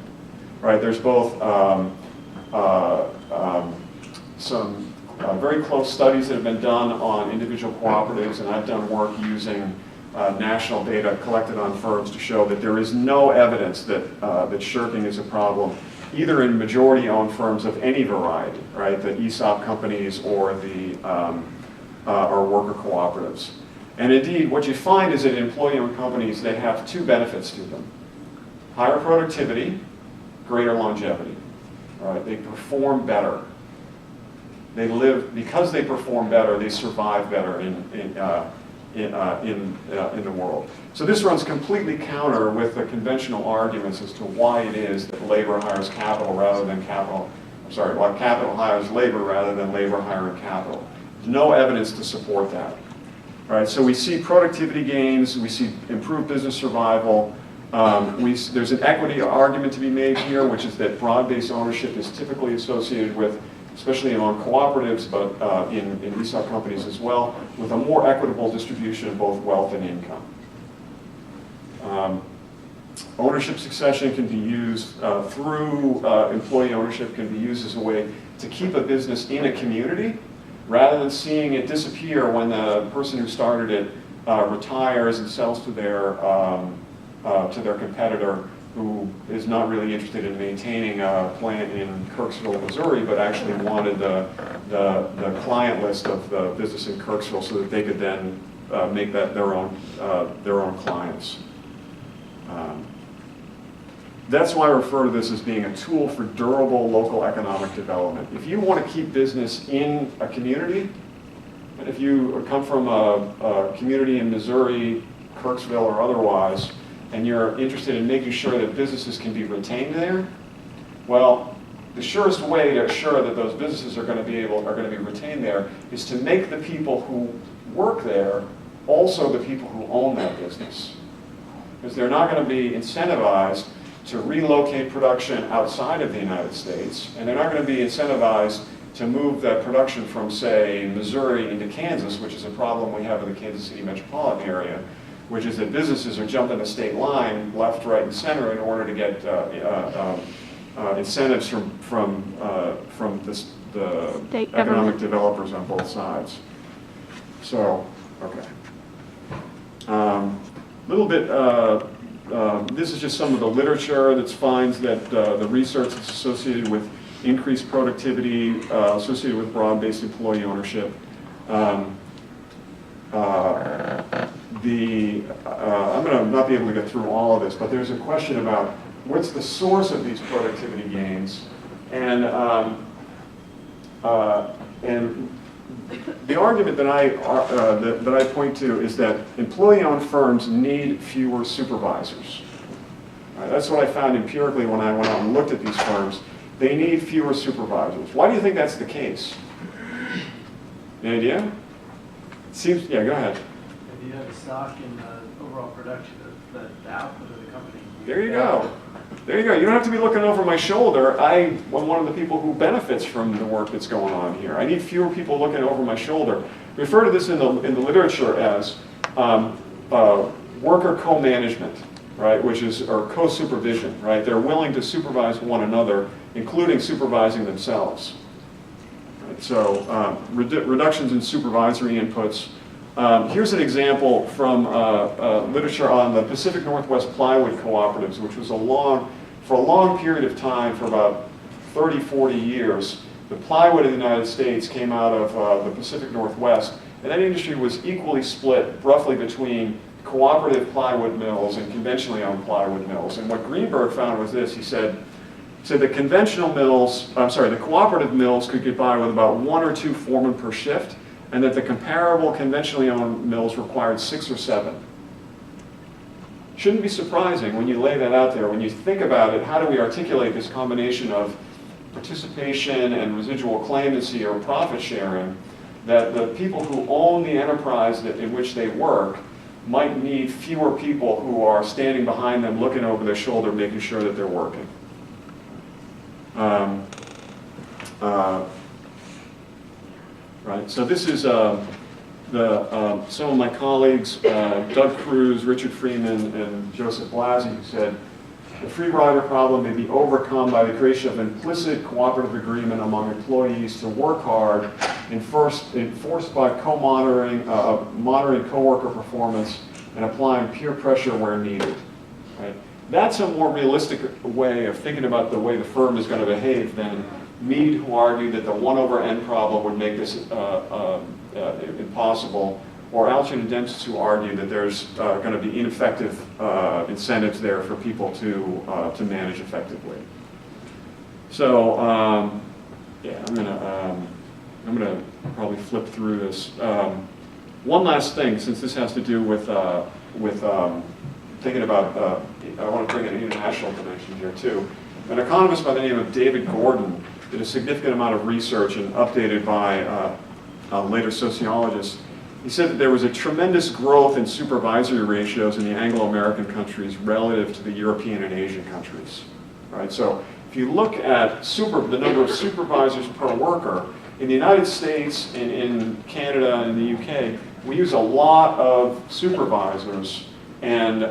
Right? There's both some very close studies that have been done on individual cooperatives, and I've done work using national data collected on firms to show that there is no evidence that shirking is a problem, either in majority-owned firms of any variety, right? The ESOP companies or the or worker cooperatives. And indeed, what you find is that employee-owned companies, they have 2 benefits to them: higher productivity, greater longevity. All right? They perform better. They live because they perform better. They survive better in the world. So this runs completely counter with the conventional arguments as to why it is that labor hires capital rather than capital. Why capital hires labor rather than labor hiring capital. There's no evidence to support that. All right. So we see productivity gains. We see improved business survival. There's an equity argument to be made here, which is that broad-based ownership is typically associated with, especially among cooperatives, but in ESOP companies as well, with a more equitable distribution of both wealth and income. Ownership succession can be used through employee ownership, can be used as a way to keep a business in a community rather than seeing it disappear when the person who started it retires and sells to their competitor who is not really interested in maintaining a plant in Kirksville, Missouri, but actually wanted the client list of the business in Kirksville so that they could then make that their own clients. That's why I refer to this as being a tool for durable local economic development. If you want to keep business in a community, and if you come from a community in Missouri, Kirksville or otherwise, and you're interested in making sure that businesses can be retained there, well, the surest way to assure that those businesses are going to be retained there is to make the people who work there also the people who own that business. Because they're not going to be incentivized to relocate production outside of the United States, and they're not going to be incentivized to move that production from, say, Missouri into Kansas, which is a problem we have in the Kansas City metropolitan area, which is that businesses are jumping the state line left, right, and center in order to get incentives from the economic developers on both sides. So, okay. Little bit, this is just some of the literature that finds that the research that's associated with increased productivity, associated with broad-based employee ownership. I'm going to not be able to get through all of this, but there's a question about what's the source of these productivity gains, and the argument that I point to is that employee-owned firms need fewer supervisors. That's what I found empirically when I went out and looked at these firms. They need fewer supervisors. Why do you think that's the case? Any idea? Seems, yeah, go ahead. If you have a stock in the overall production of the output of the company. There you go. There you go. You don't have to be looking over my shoulder. I'm one of the people who benefits from the work that's going on here. I need fewer people looking over my shoulder. Refer to this in the literature as worker co-management, right? Which is, or co-supervision, right? They're willing to supervise one another, including supervising themselves. Right? So reductions in supervisory inputs. Here's an example from literature on the Pacific Northwest plywood cooperatives, which was for a long period of time, for about 30, 40 years, the plywood in the United States came out of the Pacific Northwest, and that industry was equally split roughly between cooperative plywood mills and conventionally owned plywood mills. And what Greenberg found was this: he said the the cooperative mills could get by with about 1 or 2 foremen per shift, and that the comparable conventionally owned mills required 6 or 7. Shouldn't be surprising when you lay that out there. When you think about it, how do we articulate this combination of participation and residual claimancy or profit sharing, that the people who own the enterprise in which they work might need fewer people who are standing behind them, looking over their shoulder, making sure that they're working. Right, so this is some of my colleagues, Doug Cruz, Richard Friedman, and Joseph Blasi, who said, the free rider problem may be overcome by the creation of implicit cooperative agreement among employees to work hard, enforced by co-monitoring, monitoring coworker performance, and applying peer pressure where needed. Right? That's a more realistic way of thinking about the way the firm is going to behave than Mead, who argued that the 1/n problem would make this impossible, or Alchin and Dempsey, who argued that there's going to be ineffective incentives there for people to manage effectively. So yeah, I'm gonna probably flip through this. One last thing, since this has to do with thinking about, I want to bring an international dimension here too. An economist by the name of David Gordon did a significant amount of research, and updated by later sociologists. He said that there was a tremendous growth in supervisory ratios in the Anglo-American countries relative to the European and Asian countries. Right? So if you look at the number of supervisors per worker, in the United States, in Canada, and the UK, we use a lot of supervisors and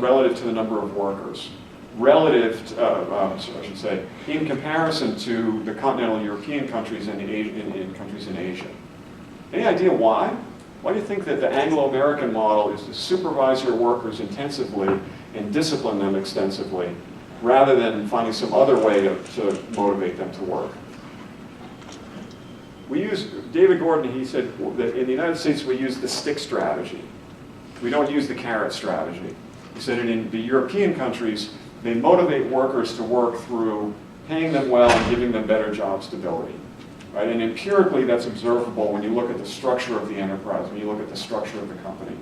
relative to the number of workers. Relative, I should say, in comparison to the continental European countries and in countries in Asia. Any idea why? Why do you think that the Anglo-American model is to supervise your workers intensively and discipline them extensively, rather than finding some other way to motivate them to work? We use, David Gordon, he said that in the United States we use the stick strategy. We don't use the carrot strategy. He said in the European countries, they motivate workers to work through paying them well and giving them better job stability. Right? And empirically, that's observable when you look at the structure of the enterprise, when you look at the structure of the company.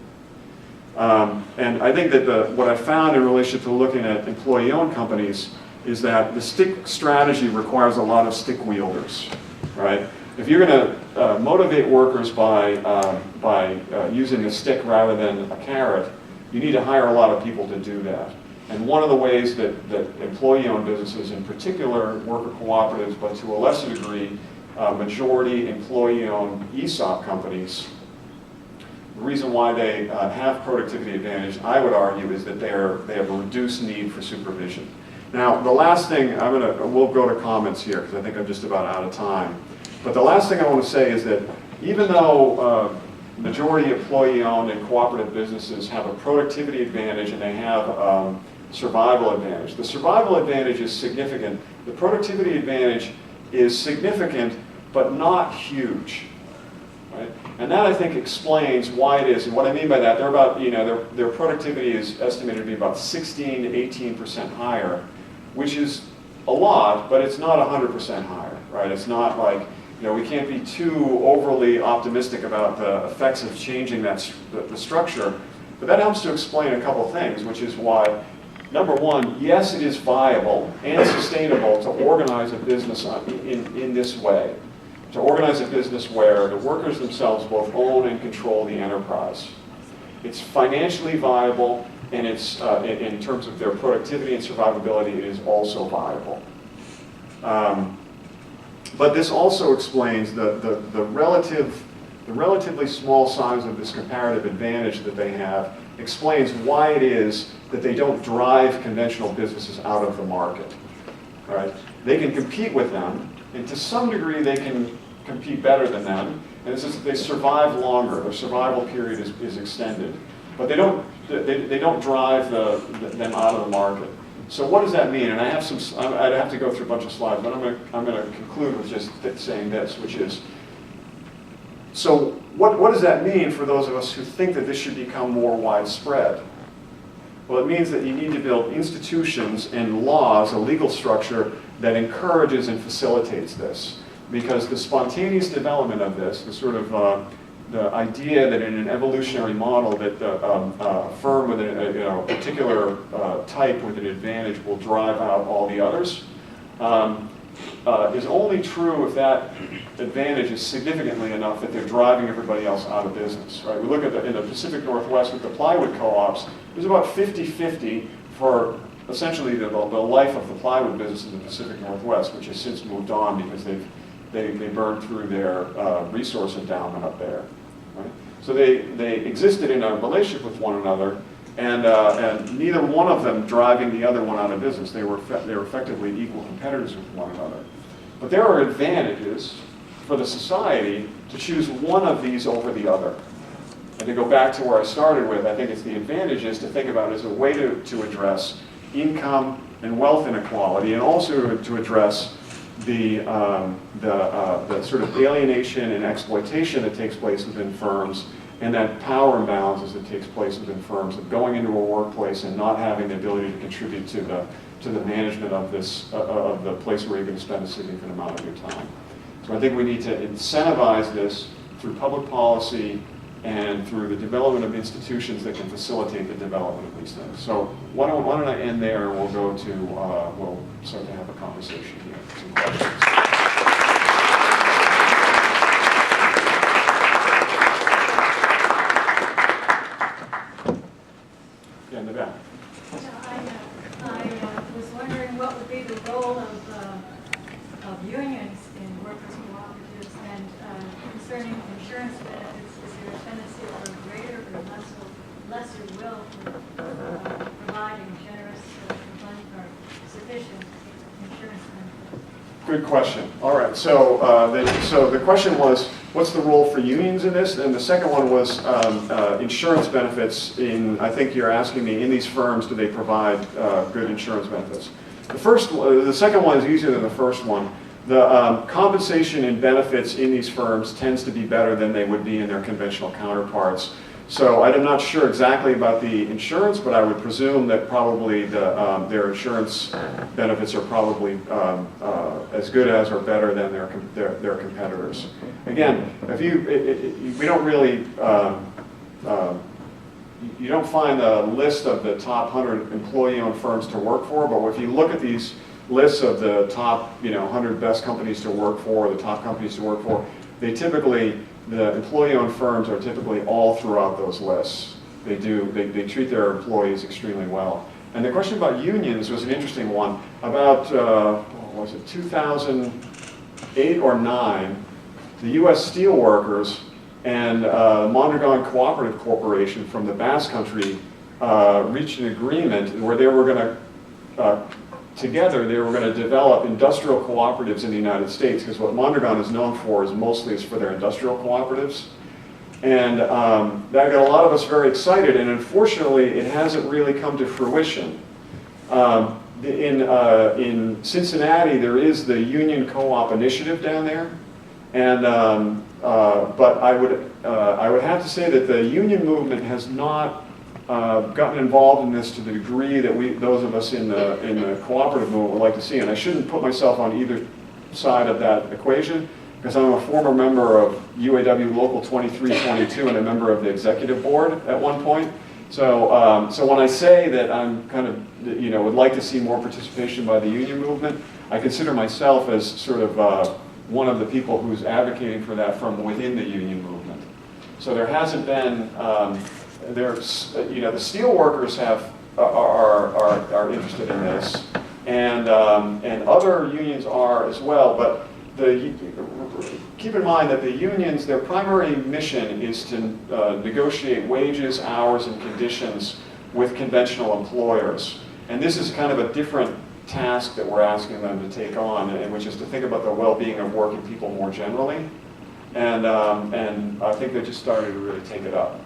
And I think that what I found in relation to looking at employee-owned companies is that the stick strategy requires a lot of stick wielders. Right? If you're going to motivate workers by using a stick rather than a carrot, you need to hire a lot of people to do that. And one of the ways that employee-owned businesses, in particular worker cooperatives, but to a lesser degree, majority employee-owned ESOP companies, the reason why they have productivity advantage, I would argue, is that they have a reduced need for supervision. Now, the last thing, we'll go to comments here, because I think I'm just about out of time. But the last thing I want to say is that even though majority employee-owned and cooperative businesses have a productivity advantage and they have survival advantage, the survival advantage is significant. The productivity advantage is significant, but not huge. Right? And that, I think, explains why it is. And what I mean by that, they're about, their productivity is estimated to be about 16 to 18% higher, which is a lot, but it's not 100% higher. Right? It's not like, we can't be too overly optimistic about the effects of changing the structure. But that helps to explain a couple things, which is why, number one, yes, it is viable and sustainable to organize a business in this way. To organize a business where the workers themselves both own and control the enterprise. It's financially viable, and it's in terms of their productivity and survivability, it is also viable. But this also explains the relatively small size of this comparative advantage that they have, explains why it is that they don't drive conventional businesses out of the market. Right? They can compete with them, and to some degree they can compete better than them, and it's just that they survive longer. Their survival period is extended. But they don't drive them out of the market. So what does that mean? And I have I'd have to go through a bunch of slides, but I'm going to conclude with just saying this, which is, so what does that mean for those of us who think that this should become more widespread? Well, it means that you need to build institutions and laws, a legal structure that encourages and facilitates this. Because the spontaneous development of this, the sort of the idea that in an evolutionary model that a firm with a particular type with an advantage will drive out all the others, is only true if that advantage is significantly enough that they're driving everybody else out of business. Right? We look at in the Pacific Northwest with the plywood co-ops, there's about 50-50 for essentially the life of the plywood business in the Pacific Northwest, which has since moved on because they burned through their resource endowment up there. Right? So they existed in a relationship with one another, and neither one of them driving the other one out of business. They were effectively equal competitors with one another. But there are advantages for the society to choose one of these over the other. And to go back to where I started with, I think it's the advantages to think about as a way to address income and wealth inequality, and also to address the sort of alienation and exploitation that takes place within firms, and that power imbalances that takes place within firms, of going into a workplace and not having the ability to contribute to the management of the place where you're going to spend a significant amount of your time. So I think we need to incentivize this through public policy and through the development of institutions that can facilitate the development of these things. So why don't I end there, and we'll go to we'll start to have a conversation here. Some questions. Yeah, in the back. I was wondering what would be the role of unions in workers' cooperatives, and concerning insurance benefits, is there a tendency for greater or less lesser will for providing generous or sufficient insurance benefits? Good question. All right, so the question was, what's the role for unions in this? And the second one was insurance benefits in, I think you're asking me, in these firms, do they provide good insurance benefits? The second one is easier than the first one. The compensation and benefits in these firms tends to be better than they would be in their conventional counterparts. So I'm not sure exactly about the insurance, but I would presume that probably their insurance benefits are probably as good as or better than their competitors. Again, we don't really, you don't find a list of the top 100 employee-owned firms to work for, but if you look at these lists of the top 100 best companies to work for, the top companies to work for, they typically, the employee-owned firms are typically all throughout those lists. They treat their employees extremely well. And the question about unions was an interesting one. About, what was it, 2008 or 9, the U.S. steelworkers and Mondragon Cooperative Corporation from the Basque Country reached an agreement where they were going to, together, they were going to develop industrial cooperatives in the United States, because what Mondragon is known for is mostly for their industrial cooperatives. And that got a lot of us very excited, and unfortunately, it hasn't really come to fruition. In Cincinnati, there is the Union Co-op Initiative down there, and but I would have to say that the union movement has not gotten involved in this to the degree that those of us in the cooperative movement would like to see. And I shouldn't put myself on either side of that equation, because I'm a former member of UAW Local 2322 and a member of the executive board at one point. So, so when I say that I'm kind of, would like to see more participation by the union movement, I consider myself as sort of one of the people who's advocating for that from within the union movement. So there hasn't been, the steel workers are interested in this, and other unions are as well. But keep in mind that the unions, their primary mission is to negotiate wages, hours, and conditions with conventional employers. And this is kind of a different task that we're asking them to take on, and which is to think about the well-being of working people more generally. And I think they just started to really take it up.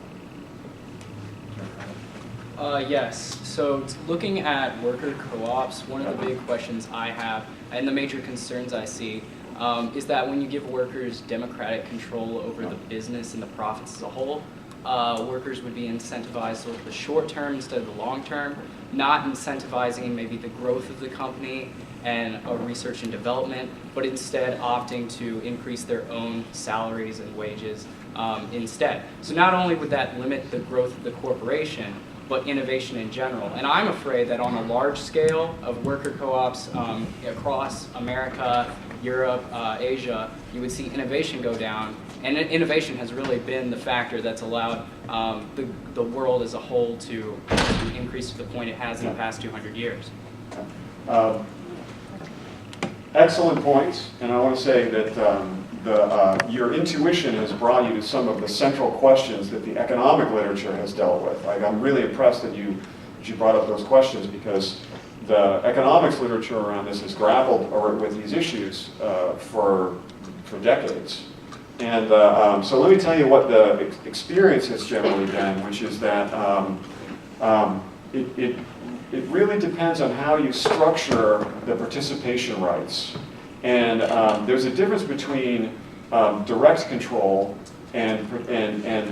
Yes, so looking at worker co-ops, one of the big questions I have, and the major concerns I see, is that when you give workers democratic control over the business and the profits as a whole, workers would be incentivized to look at the short term instead of the long term, not incentivizing maybe the growth of the company and research and development, but instead opting to increase their own salaries and wages instead. So not only would that limit the growth of the corporation, but innovation in general. And I'm afraid that on a large scale of worker co-ops across America, Europe, Asia, you would see innovation go down. And innovation has really been the factor that's allowed the world as a whole to increase to the point it has in the past 200 years. Excellent points, and I want to say that your intuition has brought you to some of the central questions that the economic literature has dealt with. I'm really impressed that you brought up those questions, because the economics literature around this has grappled with these issues for decades. And so let me tell you what the experience has generally been, which is that it really depends on how you structure the participation rights. And there's a difference between direct control and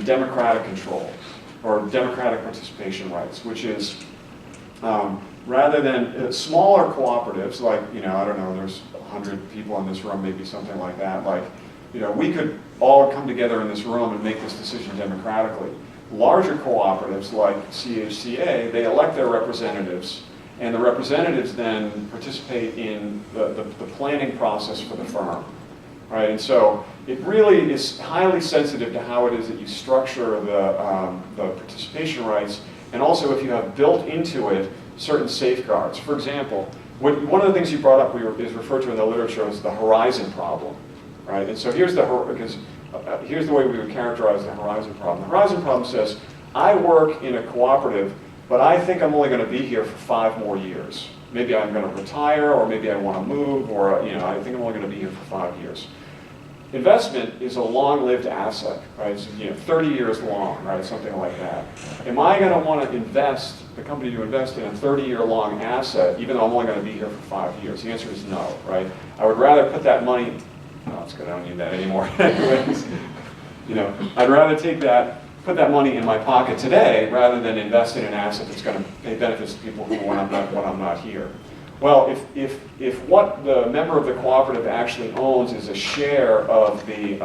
democratic control, or democratic participation rights, which is rather than smaller cooperatives, like, I don't know, there's 100 people in this room, maybe something like that, like, we could all come together in this room and make this decision democratically. Larger cooperatives like CHCA, they elect their representatives, and the representatives then participate in the planning process for the firm, right? And so it really is highly sensitive to how it is that you structure the participation rights, and also if you have built into it certain safeguards. For example, one of the things you brought up is referred to in the literature as the horizon problem, right? And so here's the way we would characterize the horizon problem. The horizon problem says, I work in a cooperative, but I think I'm only going to be here for 5 more years. Maybe I'm going to retire, or maybe I want to move, or I think I'm only going to be here for 5 years. Investment is a long-lived asset, right? It's 30 years long, right? Something like that. Am I going to want to invest, the company to invest in a 30-year-long asset, even though I'm only going to be here for 5 years? The answer is no, right? I would rather put that money, no, it's good, I don't need that anymore. Anyways, I'd rather put that money in my pocket today rather than invest in an asset that's going to pay benefits to people when I'm not here. Well, if what the member of the cooperative actually owns is a share of the,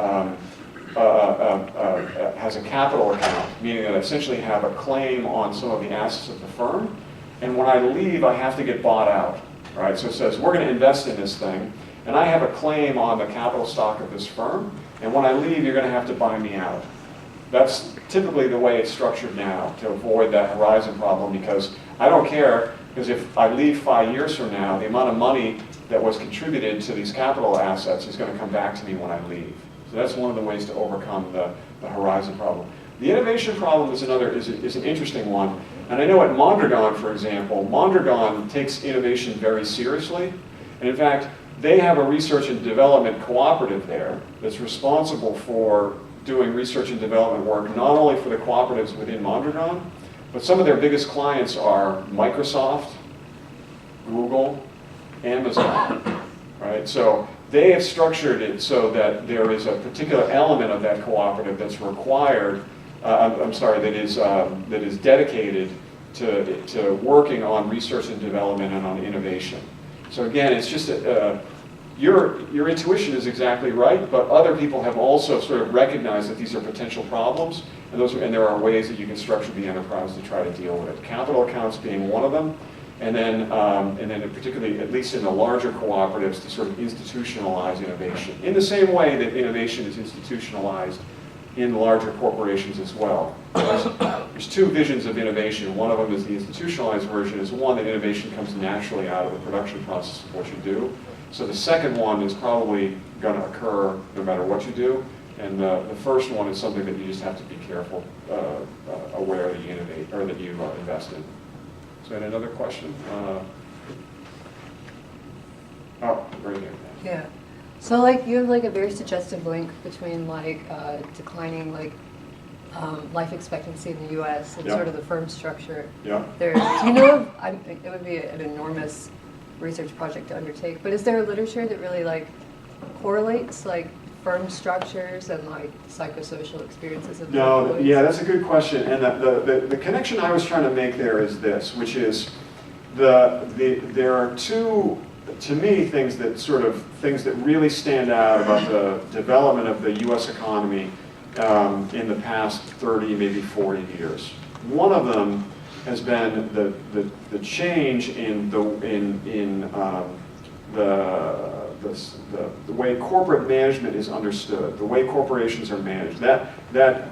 has a capital account, meaning that I essentially have a claim on some of the assets of the firm, and when I leave, I have to get bought out, right? So it says, we're going to invest in this thing, and I have a claim on the capital stock of this firm, and when I leave, you're going to have to buy me out. That's typically the way it's structured now, to avoid that horizon problem, because I don't care. Because if I leave 5 years from now, the amount of money that was contributed to these capital assets is going to come back to me when I leave. So that's one of the ways to overcome the horizon problem. The innovation problem is an interesting one. And I know at Mondragon, for example, Mondragon takes innovation very seriously. And in fact, they have a research and development cooperative there that's responsible for doing research and development work, not only for the cooperatives within Mondragon, but some of their biggest clients are Microsoft, Google, Amazon, right? So they have structured it so that there is a particular element of that cooperative that's required, that is dedicated to working on research and development and on innovation. So again, it's just your intuition is exactly right, but other people have also sort of recognized that these are potential problems, and there are ways that you can structure the enterprise to try to deal with it. Capital accounts being one of them, and then particularly, at least in the larger cooperatives, to sort of institutionalize innovation. In the same way that innovation is institutionalized in larger corporations as well. There's 2 visions of innovation. One of them is the institutionalized version, is one that innovation comes naturally out of the production process of what you do. So the second one is probably going to occur no matter what you do. And the first one is something that you just have to be careful, aware that you innovate, or that you invest in. So I had another question. Oh, right here. Yeah. So like you have like a very suggestive link between like declining like life expectancy in the U.S. and sort of the firm structure. Yeah. There. Do you know of, it would be an enormous research project to undertake, but is there a literature that really like correlates like firm structures and like psychosocial experiences of employees? Yeah, that's a good question. And the connection I was trying to make there is this, which is there are 2, to me, things that really stand out about the development of the U.S. economy in the past 30, maybe 40 years. One of them has been the change in the way corporate management is understood, the way corporations are managed. That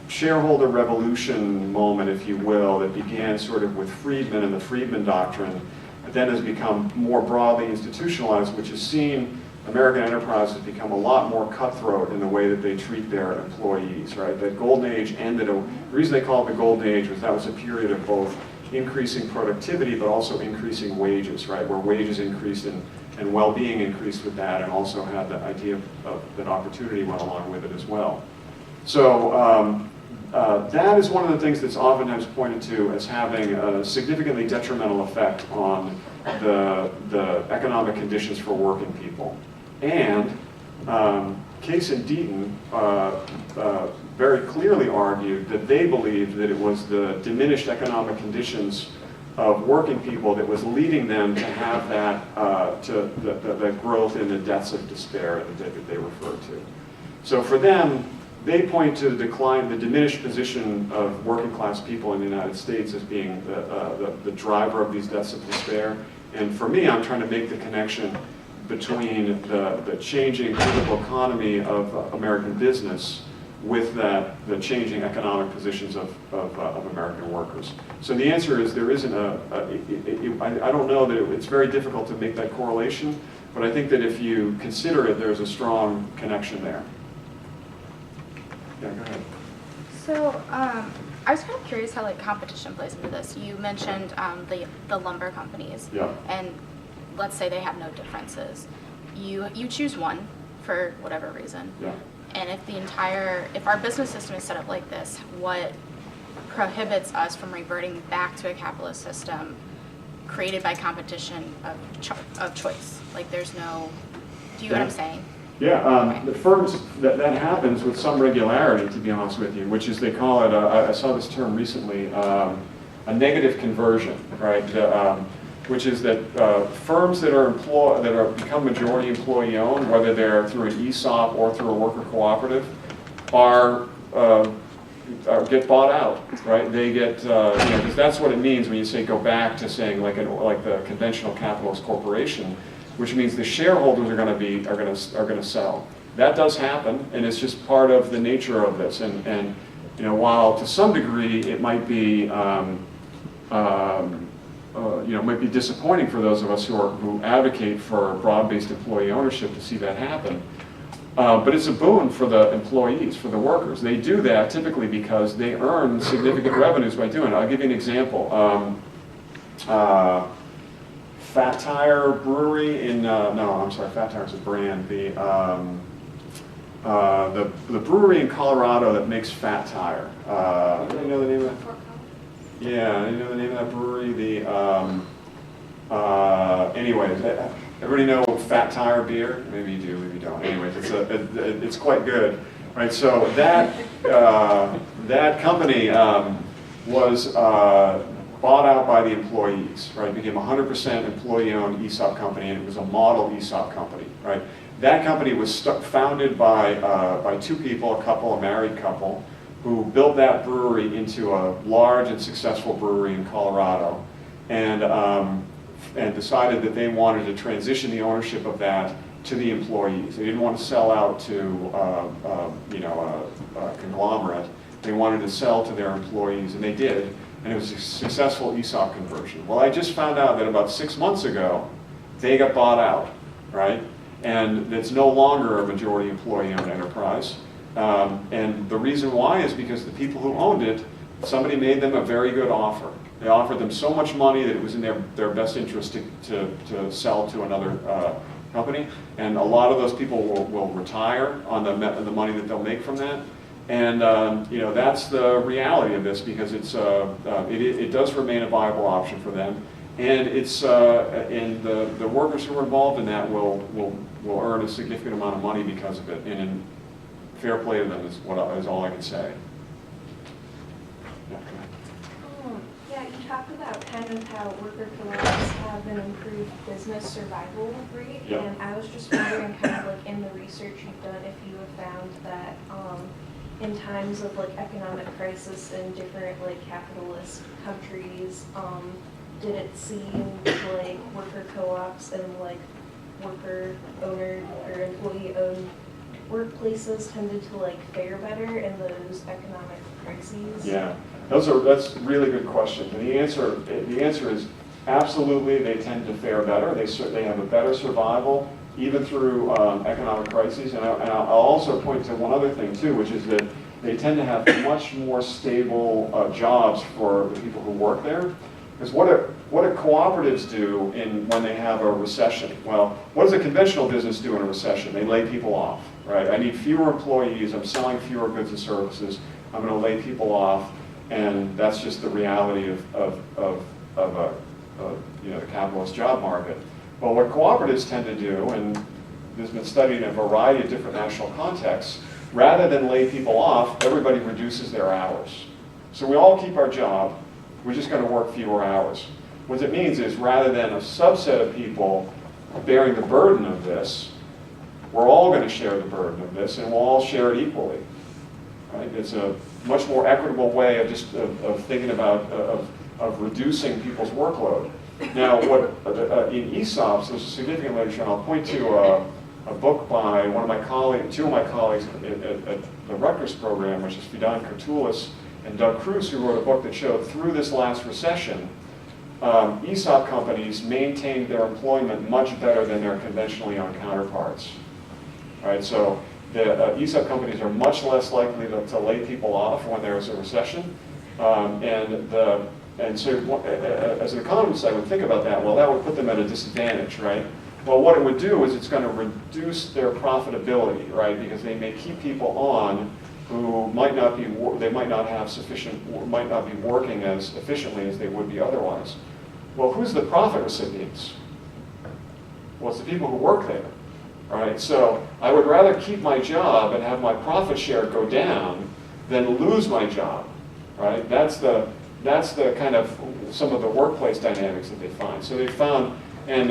shareholder revolution moment, if you will, that began sort of with Friedman and the Friedman Doctrine, but then has become more broadly institutionalized, which has seen American enterprises become a lot more cutthroat in the way that they treat their employees, right? That golden age ended. The reason they call it the golden age was that was a period of both increasing productivity but also increasing wages, right? Where wages increased and well-being increased with that, and also had the idea of that opportunity went along with it as well. So that is one of the things that's oftentimes pointed to as having a significantly detrimental effect on the economic conditions for working people. And Case and Deaton very clearly argued that they believed that it was the diminished economic conditions of working people that was leading them to have that, the growth in the deaths of despair that they referred to. So for them, they point to the decline, the diminished position of working class people in the United States as being the driver of these deaths of despair. And for me, I'm trying to make the connection between the changing political economy of American business with the changing economic positions of American workers. So the answer is there isn't I don't know that it's very difficult to make that correlation, but I think that if you consider it, there's a strong connection there. Yeah, go ahead. So I was kind of curious how like competition plays into this. You mentioned the lumber companies, Yeah. and let's say they have no differences. You choose one for whatever reason, Yeah. and if our business system is set up like this, what prohibits us from reverting back to a capitalist system created by competition of choice? Like there's no, do you know what I'm saying? Yeah, the firms, that happens with some regularity, to be honest with you, which is, they call it, I saw this term recently, a negative conversion, right? Which is that firms that become majority employee owned, whether they're through an ESOP or through a worker cooperative, get bought out, right? They get, because that's what it means when you say go back to saying like the conventional capitalist corporation, which means the shareholders are going to sell. That does happen, and it's just part of the nature of this. And while to some degree it might be might be disappointing for those of us who advocate for broad-based employee ownership to see that happen. But it's a boon for the employees, for the workers. They do that typically because they earn significant revenues by doing it. I'll give you an example. Fat Tire Brewery in, Fat Tire is a brand. The brewery in Colorado that makes Fat Tire. Do you know the name of that? Yeah, you know the name of that brewery? Anyways, everybody know Fat Tire beer? Maybe you do, maybe you don't. Anyways, it's quite good, right? So that company was bought out by the employees, right? It became 100% employee-owned ESOP company, and it was a model ESOP company, right? That company was founded by two people, a married couple, who built that brewery into a large and successful brewery in Colorado, and decided that they wanted to transition the ownership of that to the employees. They didn't want to sell out to a conglomerate. They wanted to sell to their employees, and they did, and it was a successful ESOP conversion. Well, I just found out that about 6 months ago, they got bought out, right? And it's no longer a majority employee-owned enterprise. And the reason why is because the people who owned it, somebody made them a very good offer. They offered them so much money that it was in their best interest to sell to another company. And a lot of those people will retire on the money that they'll make from that. And that's the reality of this, because it does remain a viable option for them. And and the workers who are involved in that will earn a significant amount of money because of it. And fair play to them is all I can say. Yeah, go ahead. Yeah, you talked about kind of how worker co-ops have an improved business survival rate, Yeah. and I was just wondering, kind of like in the research you've done, if you have found that in times of like economic crisis in different like capitalist countries, did it seem like worker co-ops and like worker owner or employee owned workplaces tended to like fare better in those economic crises? Yeah, that's a really good question. And the answer is absolutely. They tend to fare better. They have a better survival even through economic crises. And I'll also point to one other thing too, which is that they tend to have much more stable jobs for the people who work there. Because what do cooperatives do when they have a recession? Well, what does a conventional business do in a recession? They lay people off, right? I need fewer employees. I'm selling fewer goods and services. I'm going to lay people off, and that's just the reality of the capitalist job market. Well, what cooperatives tend to do, and this has been studied in a variety of different national contexts, rather than lay people off, everybody reduces their hours. So we all keep our job. We're just going to work fewer hours. What it means is, rather than a subset of people bearing the burden of this, we're all going to share the burden of this, and we'll all share it equally. Right? It's a much more equitable way of thinking about of reducing people's workload. Now, in ESOPs, there's a significant literature, and I'll point to a book by two of my colleagues at the Rutgers program, which is Fidan Kurtulis and Doug Cruz, who wrote a book that showed through this last recession, ESOP companies maintained their employment much better than their conventionally owned counterparts. Right? So the ESOP companies are much less likely to lay people off when there's a recession, And so as an economist, I would think about that. Well, that would put them at a disadvantage, right? Well, what it would do is it's going to reduce their profitability, right? Because they may keep people on who might not be, they might not have sufficient, might not be working as efficiently as they would be otherwise. Well, who's the profit recipients? Well, it's the people who work there, right? So I would rather keep my job and have my profit share go down than lose my job, right? That's the kind of some of the workplace dynamics that they find. So they found, and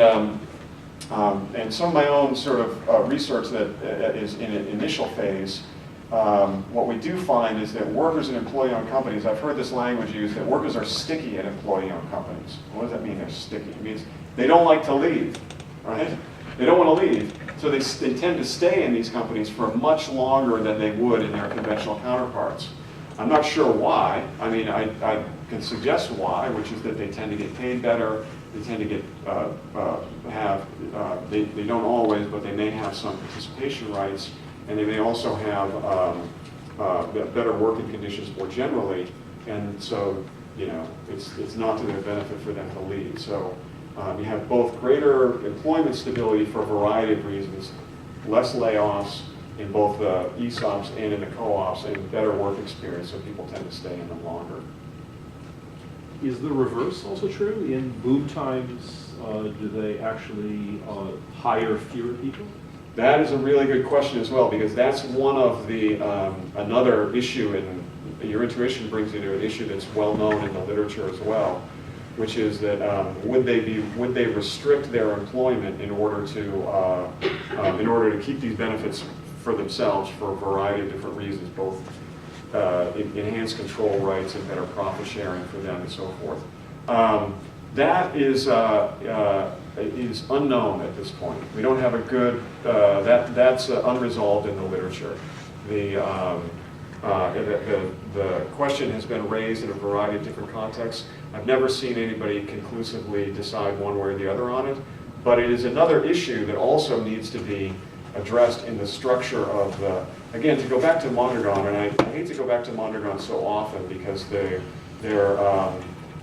some of my own sort of research that is in an initial phase, what we do find is that workers in employee-owned companies, I've heard this language used, that workers are sticky in employee-owned companies. What does that mean, they're sticky? It means they don't like to leave, right? They don't want to leave, so they tend to stay in these companies for much longer than they would in their conventional counterparts. I'm not sure why. I mean, I can suggest why, which is that they tend to get paid better. They tend to get they don't always, but they may have some participation rights, and they may also have better working conditions more generally. And so, you know, it's not to their benefit for them to leave. So you have both greater employment stability for a variety of reasons, less layoffs in both the ESOPs and in the co-ops, and better work experience, so people tend to stay in them longer. Is the reverse also true? In boom times, do they actually hire fewer people? That is a really good question as well, because that's one of the, another issue, and your intuition brings you to an issue that's well known in the literature as well, which is that would they restrict their employment in order to keep these benefits for themselves for a variety of different reasons, both enhanced control rights and better profit sharing for them and so forth. That is unknown at this point. We don't have a good, that's unresolved in the literature. The question has been raised in a variety of different contexts. I've never seen anybody conclusively decide one way or the other on it, but it is another issue that also needs to be addressed in the structure of the, again, to go back to Mondragon, and I hate to go back to Mondragon so often because they're a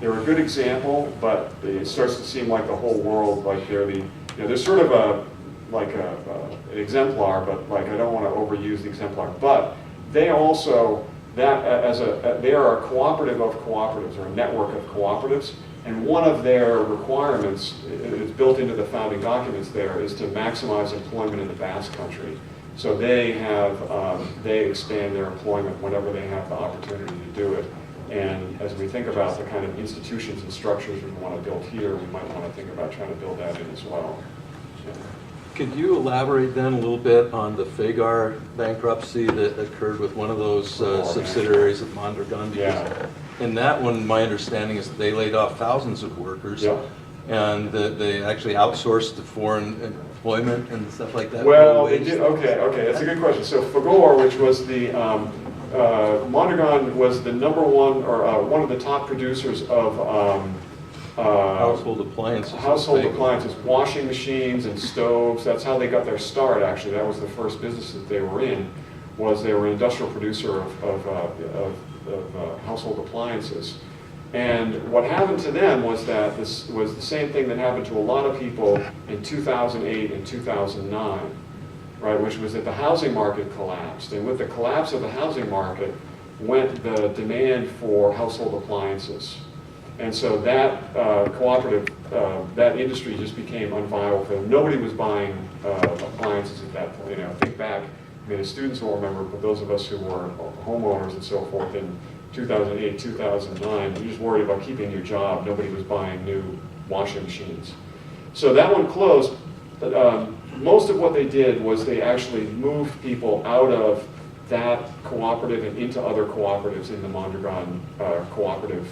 good example, but it starts to seem like the whole world, like they're the, you know, they're sort of an exemplar, but like I don't want to overuse the exemplar, but they also, they are a cooperative of cooperatives, or a network of cooperatives, and one of their requirements, it's built into the founding documents there, is to maximize employment in the Basque Country. So they expand their employment whenever they have the opportunity to do it. And as we think about the kind of institutions and structures we want to build here, we might want to think about trying to build that in as well. Yeah. Could you elaborate then a little bit on the Fagar bankruptcy that occurred with one of those subsidiaries of Mondragon? Yeah. In that one, my understanding is that they laid off thousands of workers, yeah, and that they actually outsourced to foreign employment and stuff like that. Well, they did. Okay, that's a good question. So Fagar, which was the Mondragon, was the #1 or one of the top producers of household appliances. Household appliances, washing machines and stoves. That's how they got their start. Actually, that was the first business that they were in. Was they were an industrial producer of household appliances. And what happened to them was that this was the same thing that happened to a lot of people in 2008 and 2009, right? Which was that the housing market collapsed, and with the collapse of the housing market went the demand for household appliances. And so that cooperative, that industry just became unviable for them. Nobody was buying appliances at that point. You know, think back. I mean, the students will remember, but those of us who were homeowners and so forth in 2008, 2009, you're just worried about keeping your job. Nobody was buying new washing machines. So that one closed. Most of what they did was they actually moved people out of that cooperative and into other cooperatives in the Mondragon cooperative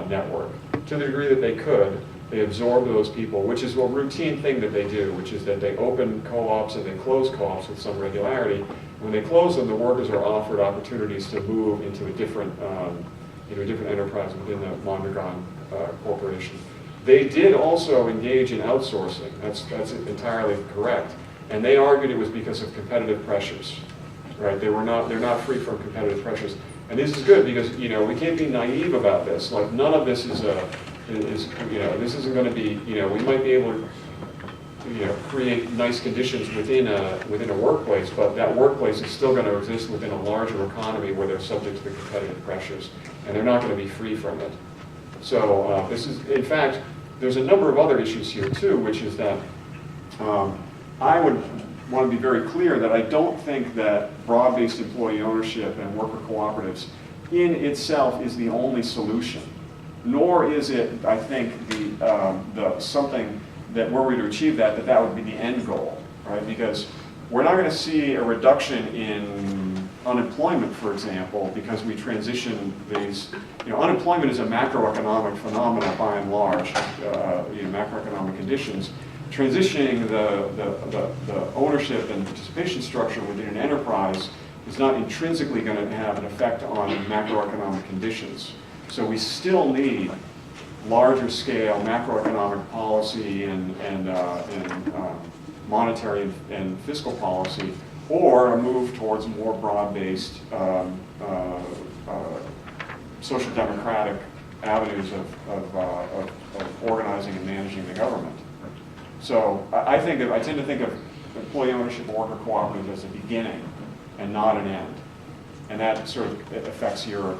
network. To the degree that they could, they absorbed those people, which is a routine thing that they do, which is that they open co-ops and they close co-ops with some regularity. When they close them, the workers are offered opportunities to move into a different enterprise within the Mondragon corporation. They did also engage in outsourcing. That's entirely correct. And they argued it was because of competitive pressures, right? They're not free from competitive pressures. And this is good because, we can't be naive about this. Like, none of this is this isn't going to be, we might be able to, create nice conditions within a workplace, but that workplace is still going to exist within a larger economy where they're subject to the competitive pressures, and they're not going to be free from it. So this is, in fact, there's a number of other issues here too, which is that I would want to be very clear that I don't think that broad-based employee ownership and worker cooperatives in itself is the only solution, nor is it, I think, the something that were we to achieve that would be the end goal, right? Because we're not going to see a reduction in unemployment, for example, because we transition these. Unemployment is a macroeconomic phenomenon by and large, macroeconomic conditions. Transitioning the ownership and participation structure within an enterprise is not intrinsically going to have an effect on macroeconomic conditions. So we still need larger scale macroeconomic policy and monetary and fiscal policy, or a move towards more broad-based social democratic avenues of organizing and managing the government. So I tend to think of employee ownership and worker cooperative as a beginning and not an end. And that sort of affects your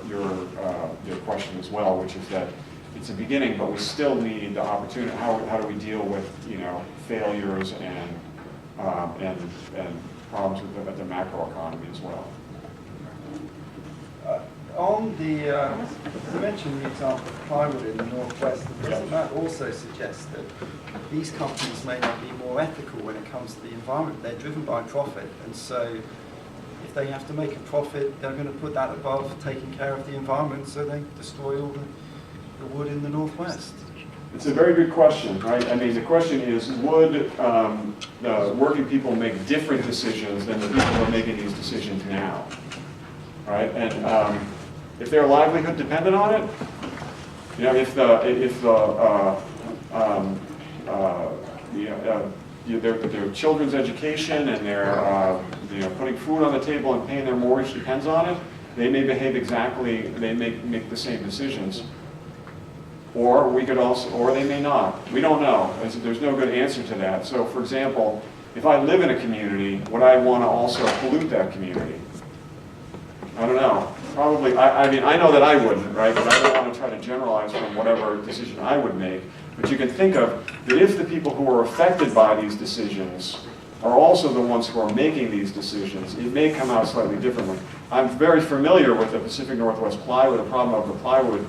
question as well, which is that it's a beginning, but we still need the opportunity. How do we deal with failures and problems with the macroeconomy as well? On the, you mentioned the example of plywood in the Northwest, doesn't that also suggest that these companies may not be more ethical when it comes to the environment? They're driven by profit, and so if they have to make a profit, they're going to put that above taking care of the environment, so they destroy all the wood in the Northwest. It's a very good question, right? I mean, the question is, would working people make different decisions than the people who are making these decisions now, right? And if their livelihood depended on it, their children's education and their putting food on the table and paying their mortgage depends on it, they may behave exactly. They may make the same decisions. Or we could also, or they may not. We don't know. There's no good answer to that. So, for example, if I live in a community, would I want to also pollute that community? I don't know. Probably. I mean, I know that I wouldn't, right? But I don't want to try to generalize from whatever decision I would make. But you can think of that if the people who are affected by these decisions are also the ones who are making these decisions, it may come out slightly differently. I'm very familiar with the Pacific Northwest plywood, the problem of the plywood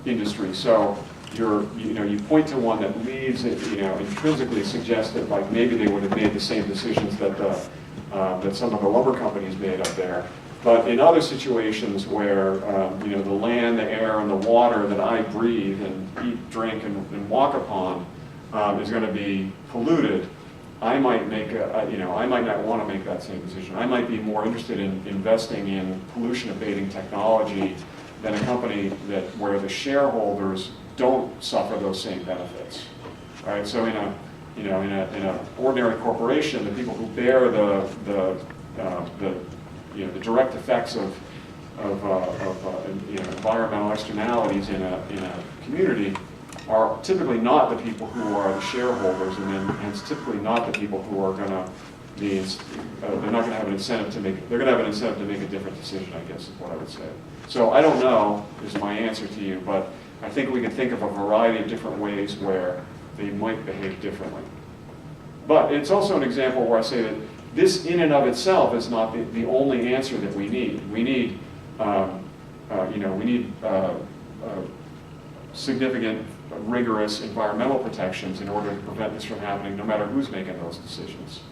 industry. So you point to one that leaves it, intrinsically suggests that like maybe they would have made the same decisions that that some of the lumber companies made up there. But in other situations where the land, the air, and the water that I breathe and eat, drink, and walk upon is going to be polluted, I might I might not want to make that same decision. I might be more interested in investing in pollution abating technology than a company where the shareholders don't suffer those same benefits, right? So in an ordinary corporation, the people who bear the direct effects of environmental externalities in a community are typically not the people who are the shareholders, and then hence typically not the people who are going to be. They're not going to have an incentive to make. They're going to have an incentive to make a different decision, I guess, is what I would say. So I don't know is my answer to you, but I think we can think of a variety of different ways where they might behave differently. But it's also an example where I say that this in and of itself is not the only answer that we need. We need, significant, rigorous environmental protections in order to prevent this from happening, no matter who's making those decisions.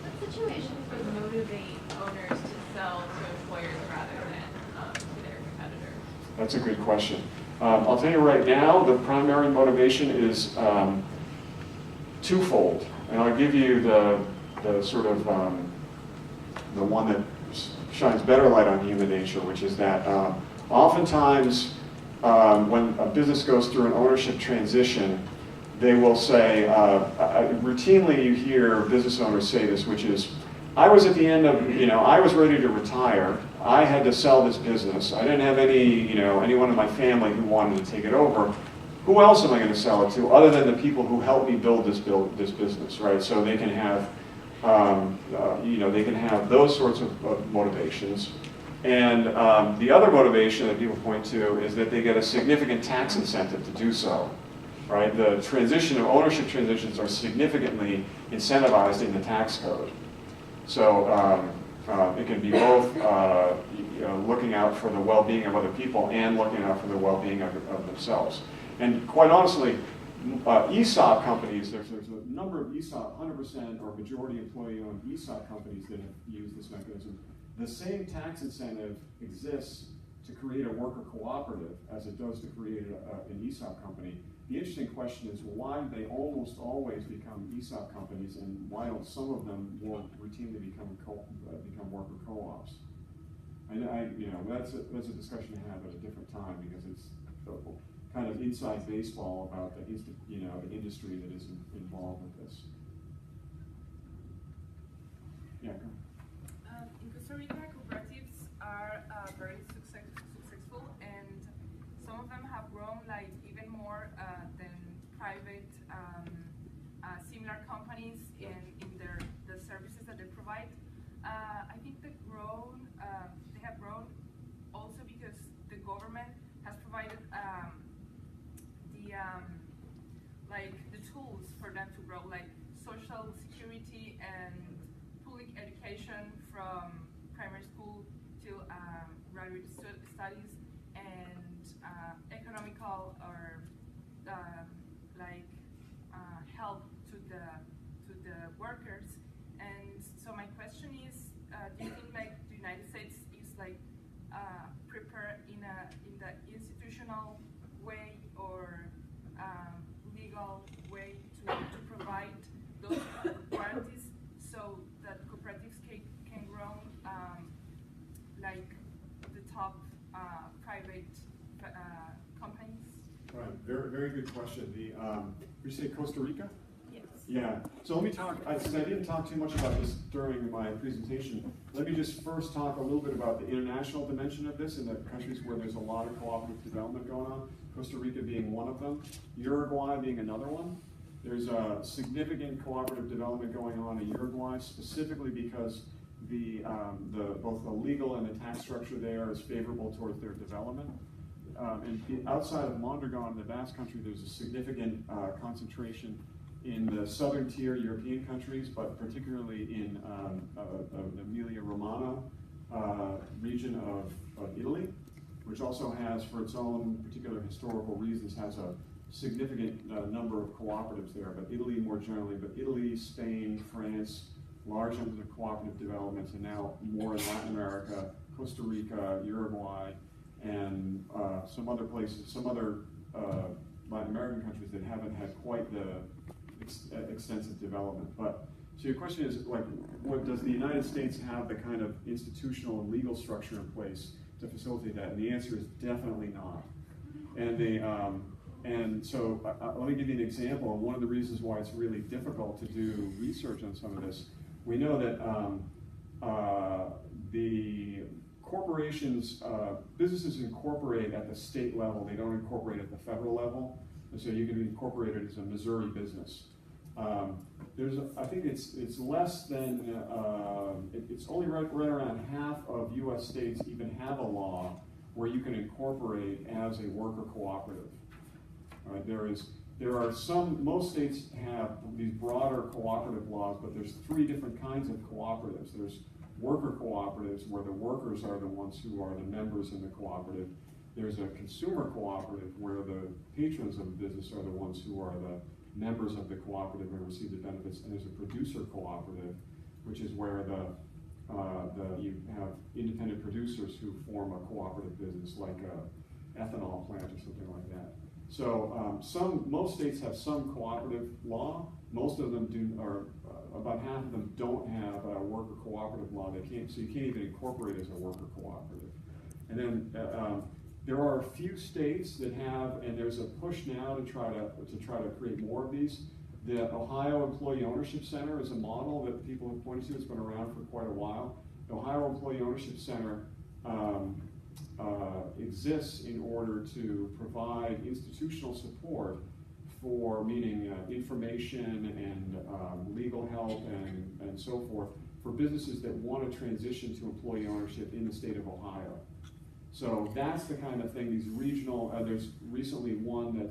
What situations would motivate owners to sell to employers rather than to their competitors? That's a good question. I'll tell you right now, the primary motivation is twofold. And I'll give you the sort of the one that shines better light on human nature, which is that oftentimes when a business goes through an ownership transition, they will say, routinely you hear business owners say this, which is, I was at the end of, I was ready to retire. I had to sell this business. I didn't have anyone in my family who wanted to take it over. Who else am I going to sell it to other than the people who helped me build this business, right? So they can have, they can have those sorts of motivations. And the other motivation that people point to is that they get a significant tax incentive to do so, right? The ownership transitions are significantly incentivized in the tax code. So it can be both looking out for the well-being of other people and looking out for the well-being of themselves. And quite honestly, ESOP companies, there's a number of ESOP, 100% or majority employee-owned ESOP companies that have used this mechanism. The same tax incentive exists to create a worker cooperative as it does to create an ESOP company. The interesting question is why do they almost always become ESOP companies, and why don't some of them more routinely become worker co-ops? And that's a discussion to have at a different time, because it's kind of inside baseball about the industry that is involved with this. Yeah. In Costa Rica, cooperatives are very successful, and some of them have grown like even more than private similar companies in the services that they provide. I think they have grown also because the government has provided the tools for them to grow, like social security and public education from primary school to graduate studies, and economical or help to the workers. And so my question is, do you think like the United States is prepared in the institutional way or legal way to provide those guarantees so that cooperatives can grow like the top private companies? Right, very, very good question. You say Costa Rica? Yes. Yeah, so let me talk, since I didn't talk too much about this during my presentation, let me just first talk a little bit about the international dimension of this in the countries where there's a lot of cooperative development going on, Costa Rica being one of them, Uruguay being another one. There's a significant cooperative development going on in Uruguay, specifically because both the legal and the tax structure there is favorable towards their development. And outside of Mondragon, the Basque Country, there's a significant concentration in the southern tier European countries, but particularly in the Emilia-Romagna region of Italy, which also has, for its own particular historical reasons, has a significant number of cooperatives there, but Italy more generally, but Italy, Spain, France, large numbers of cooperative developments, and now more in Latin America, Costa Rica, Uruguay, and some other places, some other Latin American countries that haven't had quite the extensive development. But so your question is, what does the United States have the kind of institutional and legal structure in place to facilitate that? And the answer is definitely not. And so let me give you an example. And one of the reasons why it's really difficult to do research on some of this, we know that the corporations, businesses incorporate at the state level, they don't incorporate at the federal level. And so you can incorporate it as a Missouri business. I think it's less than, it's only right around half of US states even have a law where you can incorporate as a worker cooperative. Right? There are most states have these broader cooperative laws, but there's 3 different kinds of cooperatives. There's worker cooperatives where the workers are the ones who are the members in the cooperative. There's a consumer cooperative where the patrons of the business are the ones who are the members of the cooperative and receive the benefits. And there's a producer cooperative, which is where you have independent producers who form a cooperative business, like an ethanol plant or something like that. So most states have some cooperative law. Most of them do, or about half of them don't have a worker cooperative law. So you can't even incorporate as a worker cooperative. And then there are a few states that have, and there's a push now to try to create more of these. The Ohio Employee Ownership Center is a model that people have pointed to. It's been around for quite a while. The Ohio Employee Ownership Center exists in order to provide institutional support for, meaning information and legal help and so forth, for businesses that want to transition to employee ownership in the state of Ohio. So that's the kind of thing, these regional, there's recently one that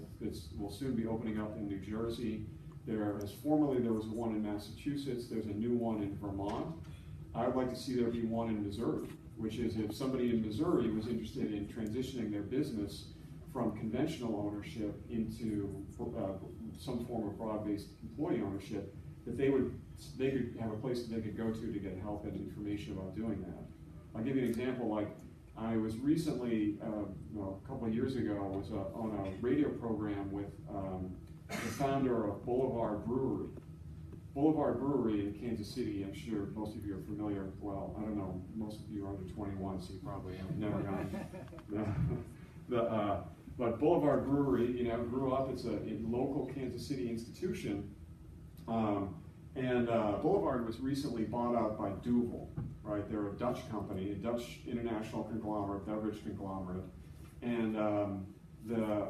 will soon be opening up in New Jersey. There was one in Massachusetts, there's a new one in Vermont. I would like to see there be one in Missouri, which is if somebody in Missouri was interested in transitioning their business from conventional ownership into some form of broad-based employee ownership, that they could have a place that they could go to get help and information about doing that. I'll give you an example. Like I was recently, a couple of years ago, I was on a radio program with the founder of Boulevard Brewery. Boulevard Brewery in Kansas City, I'm sure most of you are familiar. Well, I don't know, most of you are under 21, so you probably have never gone. But Boulevard Brewery, grew up. It's a local Kansas City institution. And Boulevard was recently bought out by Duvel, right? They're a Dutch company, a Dutch international conglomerate, beverage conglomerate. And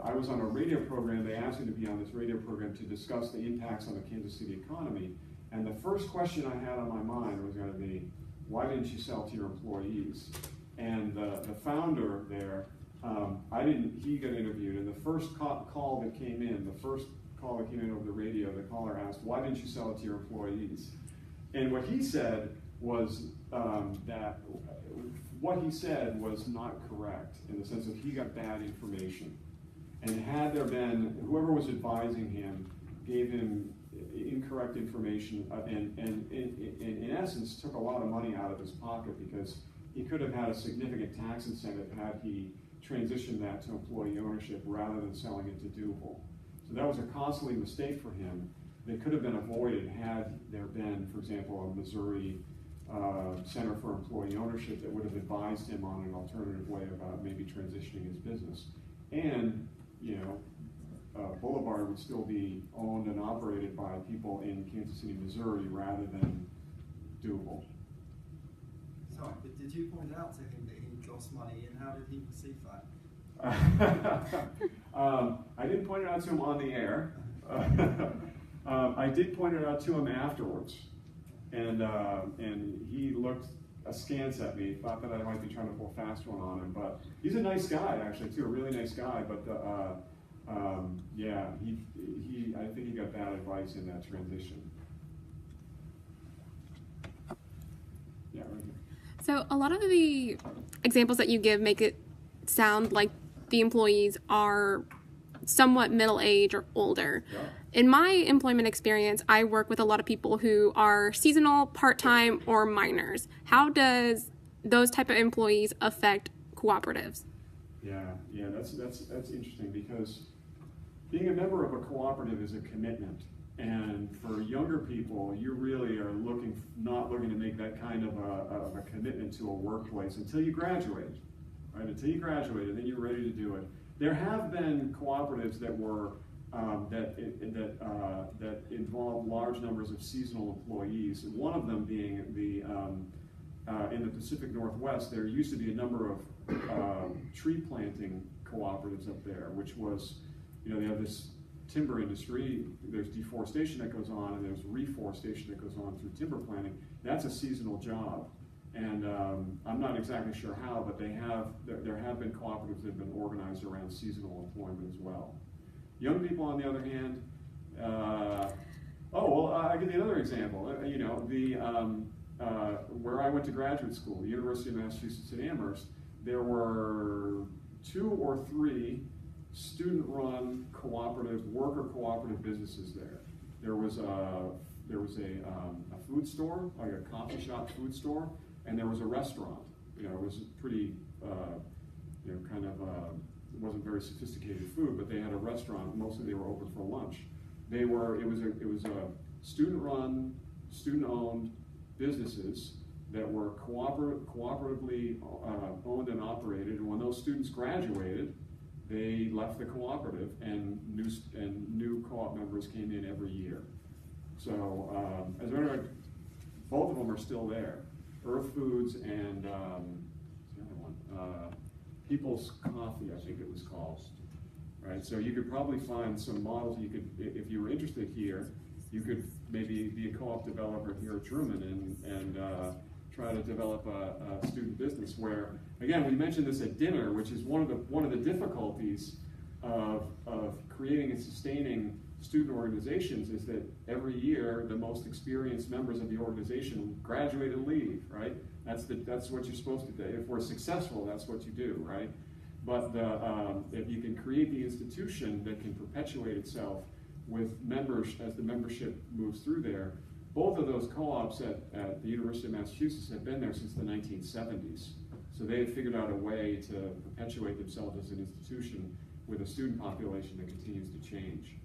I was on a radio program. They asked me to be on this radio program to discuss the impacts on the Kansas City economy. And the first question I had on my mind was going to be, why didn't you sell to your employees? And the founder there, he got interviewed, and the first call that came in, over the radio, the caller asked, why didn't you sell it to your employees? And what he said was what he said was not correct, in the sense that he got bad information. And had there been, whoever was advising him gave him incorrect information and in essence took a lot of money out of his pocket, because he could have had a significant tax incentive had he transitioned that to employee ownership rather than selling it to Duvel. So that was a costly mistake for him that could have been avoided had there been, for example, a Missouri Center for Employee Ownership that would have advised him on an alternative way about maybe transitioning his business. And, Boulevard would still be owned and operated by people in Kansas City, Missouri, rather than Duvel. Sorry, but did you point out to him that he lost money, and how did he perceive that? I didn't point it out to him on the air. I did point it out to him afterwards, and he looked askance at me, thought that I might be trying to pull a fast one on him, but he's a nice guy, actually, too, a really nice guy, but I think he got bad advice in that transition. Yeah, right here. So a lot of the examples that you give make it sound like the employees are somewhat middle-aged or older. Yeah. In my employment experience, I work with a lot of people who are seasonal, part-time, or minors. How does those type of employees affect cooperatives? Yeah, that's interesting, because being a member of a cooperative is a commitment. And for younger people, you really are not looking to make that kind of a commitment to a workplace until you graduate, right? Until you graduate, and then you're ready to do it. There have been cooperatives that were that involve large numbers of seasonal employees. One of them being in the Pacific Northwest. There used to be a number of tree planting cooperatives up there, which was, they have this timber industry. There's deforestation that goes on, and there's reforestation that goes on through timber planting. That's a seasonal job. And I'm not exactly sure how, but there have been cooperatives that have been organized around seasonal employment as well. Young people, on the other hand, I'll give you another example. Where I went to graduate school, the University of Massachusetts at Amherst, there were 2 or 3 student-run worker cooperative businesses there. There was a food store, like a coffee shop food store, and there was a restaurant. It was pretty, it wasn't very sophisticated food, but they had a restaurant. Mostly they were open for lunch. It was a student-run, student-owned businesses that were cooperatively owned and operated. And when those students graduated, they left the cooperative, and new co-op members came in every year. So as a matter of fact, both of them are still there. Earth Foods and the other one, People's Coffee, I think it was called. Right. So you could probably find some models. You could, if you were interested here, you could maybe be a co-op developer here at Truman and try to develop a student business. Where, again, we mentioned this at dinner, which is one of the difficulties of creating and sustaining student organizations is that every year the most experienced members of the organization graduate and leave, right? That's what you're supposed to do. If we're successful, that's what you do, right? But if you can create the institution that can perpetuate itself with members as the membership moves through there, both of those co-ops at the University of Massachusetts have been there since the 1970s. So they have figured out a way to perpetuate themselves as an institution with a student population that continues to change.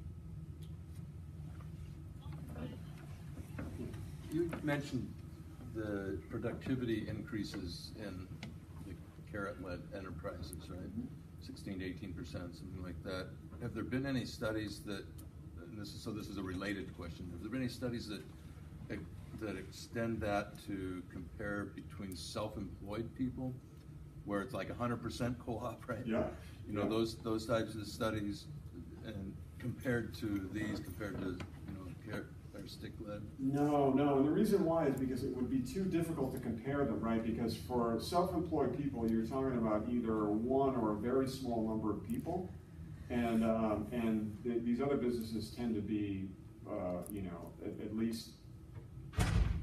You mentioned the productivity increases in the carrot-led enterprises, right? 16 to 18%, something like that. Have there been any studies that, and this is a related question, have there been any studies that extend that to compare between self-employed people, where it's like 100% co-op, right? Yeah. You know, those types of studies, and compared to stick-led? No, and the reason why is because it would be too difficult to compare them, right? Because for self-employed people, you're talking about either one or a very small number of people, and these other businesses tend to be, at least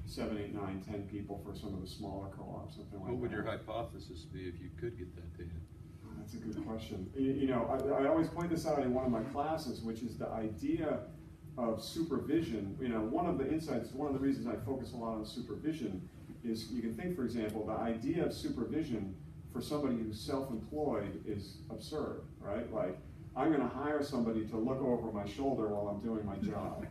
7, 8, 9, 10 people for some of the smaller co-ops, something like that. What would your hypothesis be if you could get that data? That's a good question. I always point this out in one of my classes, which is the idea of supervision. One of the reasons I focus a lot on supervision is you can think, for example, the idea of supervision for somebody who's self-employed is absurd, right? Like, I'm going to hire somebody to look over my shoulder while I'm doing my job.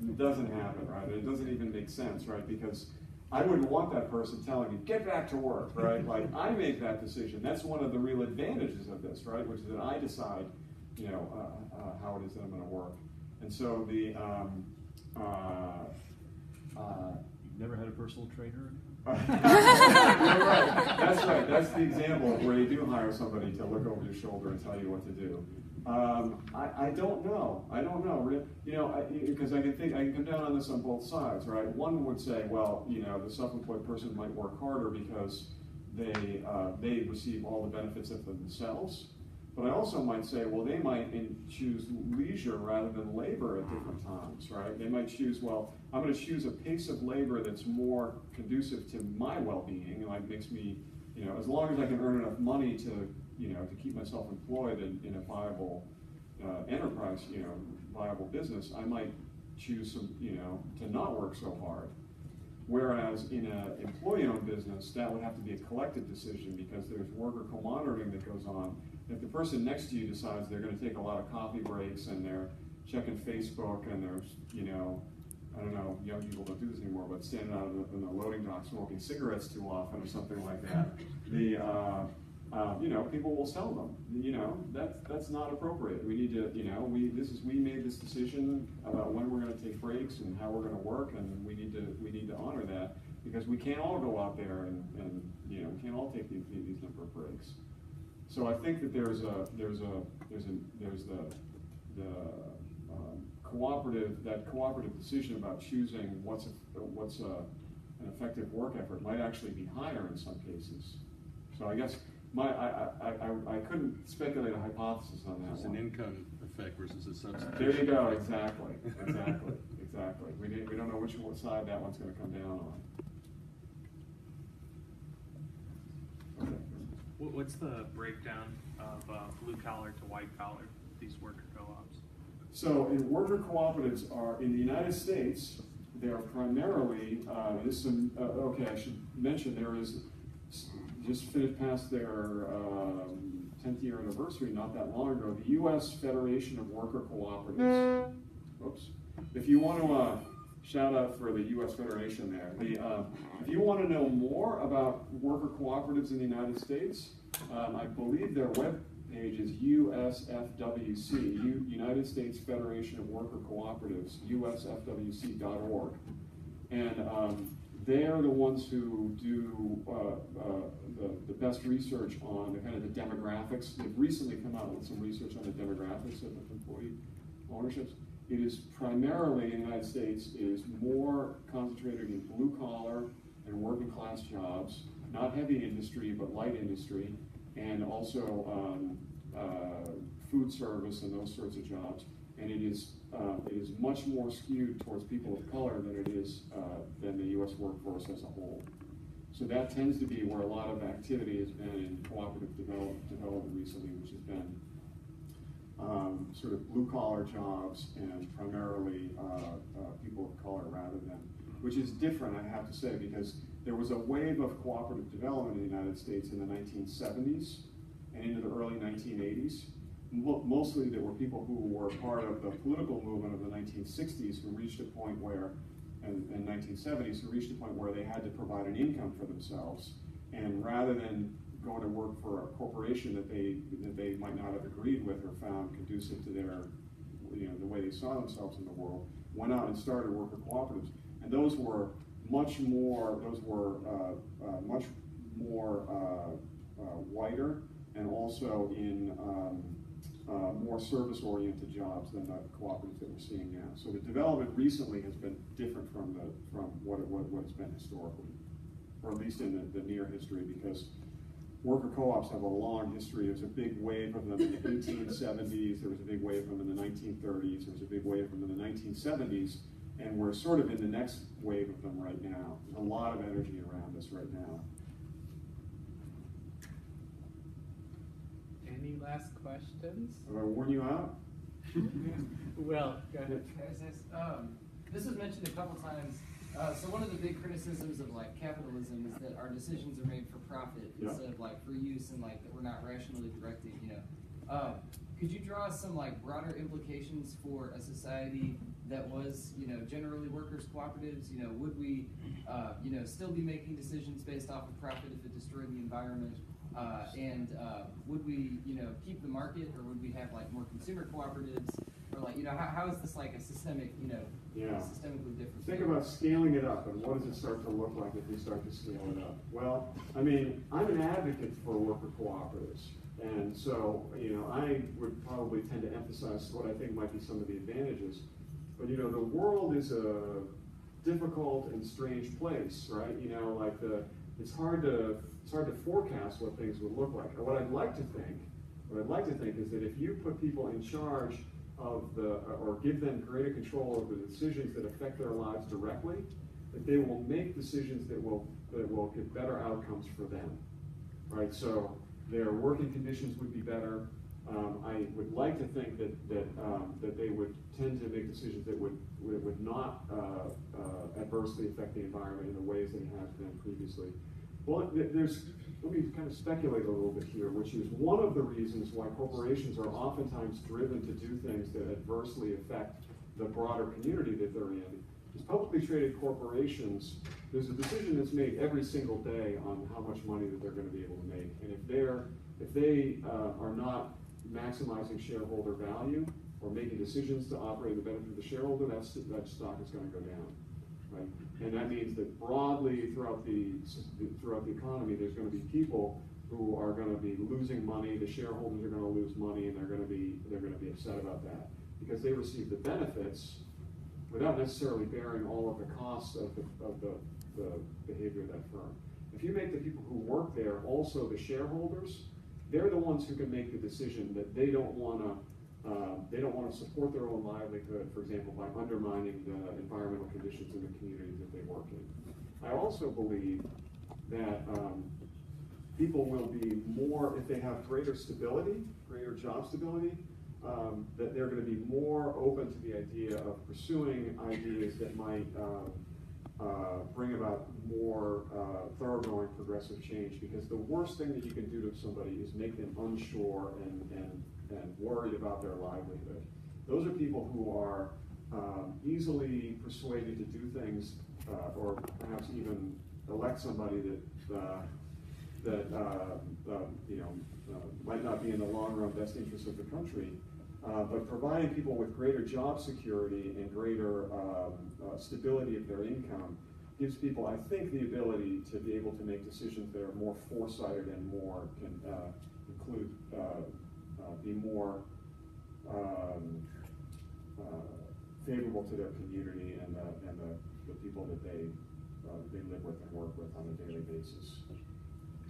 It doesn't happen, right? It doesn't even make sense, right? Because I wouldn't want that person telling me, get back to work, right? Like, I make that decision. That's one of the real advantages of this, right? Which is that I decide, how it is that I'm going to work. And so You've never had a personal trainer? You're right. That's the example of where you do hire somebody to look over your shoulder and tell you what to do. I don't know. Because I can come down on this on both sides, right? One would say, well, the self-employed person might work harder because they receive all the benefits of themselves. But I also might say, well, they might choose leisure rather than labor at different times, right? They might choose, well, I'm going to choose a pace of labor that's more conducive to my well-being, and like makes me, as long as I can earn enough money to keep myself employed in a viable enterprise, viable business, I might choose to not work so hard. Whereas in an employee-owned business, that would have to be a collective decision because there's worker co-monitoring that goes on. If the person next to you decides they're going to take a lot of coffee breaks and they're checking Facebook and they're, I don't know, young people don't do this anymore, but standing out in the loading dock smoking cigarettes too often or something like that, people will sell them. That's not appropriate. We need to, we made this decision about when we're going to take breaks and how we're going to work, and we need to honor that because we can't all go out there and we can't all take these number of breaks. So I think that there's the cooperative decision about choosing what's an effective work effort might actually be higher in some cases. So I guess I couldn't speculate a hypothesis on that. It's an income effect versus a substitution. There you go. Exactly. We don't know which side that one's going to come down on. Okay. What's the breakdown of blue collar to white collar, these worker co-ops? So in worker cooperatives are in the United States, they are primarily, I should mention there is, just finished past their 10th year anniversary not that long ago, the U.S. Federation of Worker Cooperatives. Oops. If you want to shout out for the U.S. Federation there. If you want to know more about worker cooperatives in the United States, I believe their page is USFWC, United States Federation of Worker Cooperatives, usfwc.org. And they're the ones who do the best research on the kind of the demographics. They've recently come out with some research on the demographics of employee ownerships. It is primarily in the United States is more concentrated in blue collar and working class jobs, not heavy industry but light industry, and also food service and those sorts of jobs. And it is much more skewed towards people of color than it is than the U.S. workforce as a whole. So that tends to be where a lot of activity has been in cooperative development recently, which has been sort of blue-collar jobs and primarily people of color rather than, which is different, I have to say, because there was a wave of cooperative development in the United States in the 1970s and into the early 1980s. Mostly there were people who were part of the political movement of the 1960s who reached a point where, and 1970s, who reached a point where they had to provide an income for themselves. And rather than going to work for a corporation that they might not have agreed with or found conducive to their, the way they saw themselves in the world, went out and started worker cooperatives. And those were much more whiter and also in more service-oriented jobs than the cooperatives that we're seeing now. So the development recently has been different from what it's been historically, or at least in the near history, because worker co-ops have a long history. There's a big wave of them in the 1870s, there was a big wave of them in the 1930s, there was a big wave of them in the 1970s, and we're sort of in the next wave of them right now. There's a lot of energy around us right now. Any last questions? Have I worn you out? Well, go ahead. This was mentioned a couple times. So one of the big criticisms of like capitalism is that our decisions are made for profit instead of like for use, and like that we're not rationally directed. Could you draw some like broader implications for a society that was generally workers' cooperatives? Would we still be making decisions based off of profit if it destroyed the environment? And would we keep the market, or would we have like more consumer cooperatives? Or like, how is this like a systemic, systemically different? Think about scaling it up, and what does it start to look like if we start to scale it up? Well, I mean, I'm an advocate for worker cooperatives, and so, I would probably tend to emphasize what I think might be some of the advantages. But, the world is a difficult and strange place, right? It's hard to forecast what things would look like. And what I'd like to think is that if you put people in charge of or give them greater control over the decisions that affect their lives directly, that they will make decisions that will get better outcomes for them, right? So their working conditions would be better. I would like to think that they would tend to make decisions that would not adversely affect the environment in the ways that it has been previously. Well, let me kind of speculate a little bit here, which is one of the reasons why corporations are oftentimes driven to do things that adversely affect the broader community that they're in. Is publicly traded corporations, there's a decision that's made every single day on how much money that they're going to be able to make. And if they are not maximizing shareholder value or making decisions to operate in the benefit of the shareholder, that stock is going to go down. Right? And that means that broadly throughout the economy, there's going to be people who are going to be losing money. The shareholders are going to lose money, and they're going to be upset about that because they receive the benefits without necessarily bearing all of the costs of the behavior of that firm. If you make the people who work there also the shareholders, they're the ones who can make the decision that they don't want to support their own livelihood, for example, by undermining the environmental conditions in the communities that they work in. I also believe that people will be more, if they have greater stability, greater job stability, that they're going to be more open to the idea of pursuing ideas that might bring about more thoroughgoing progressive change, because the worst thing that you can do to somebody is make them unsure and worried about their livelihood. Those are people who are easily persuaded to do things, or perhaps even elect somebody that might not be in the long run best interest of the country, but providing people with greater job security and greater stability of their income gives people, I think, the ability to be able to make decisions that are more foresighted and more can include, be more favorable to their community and the people that they live with and work with on a daily basis.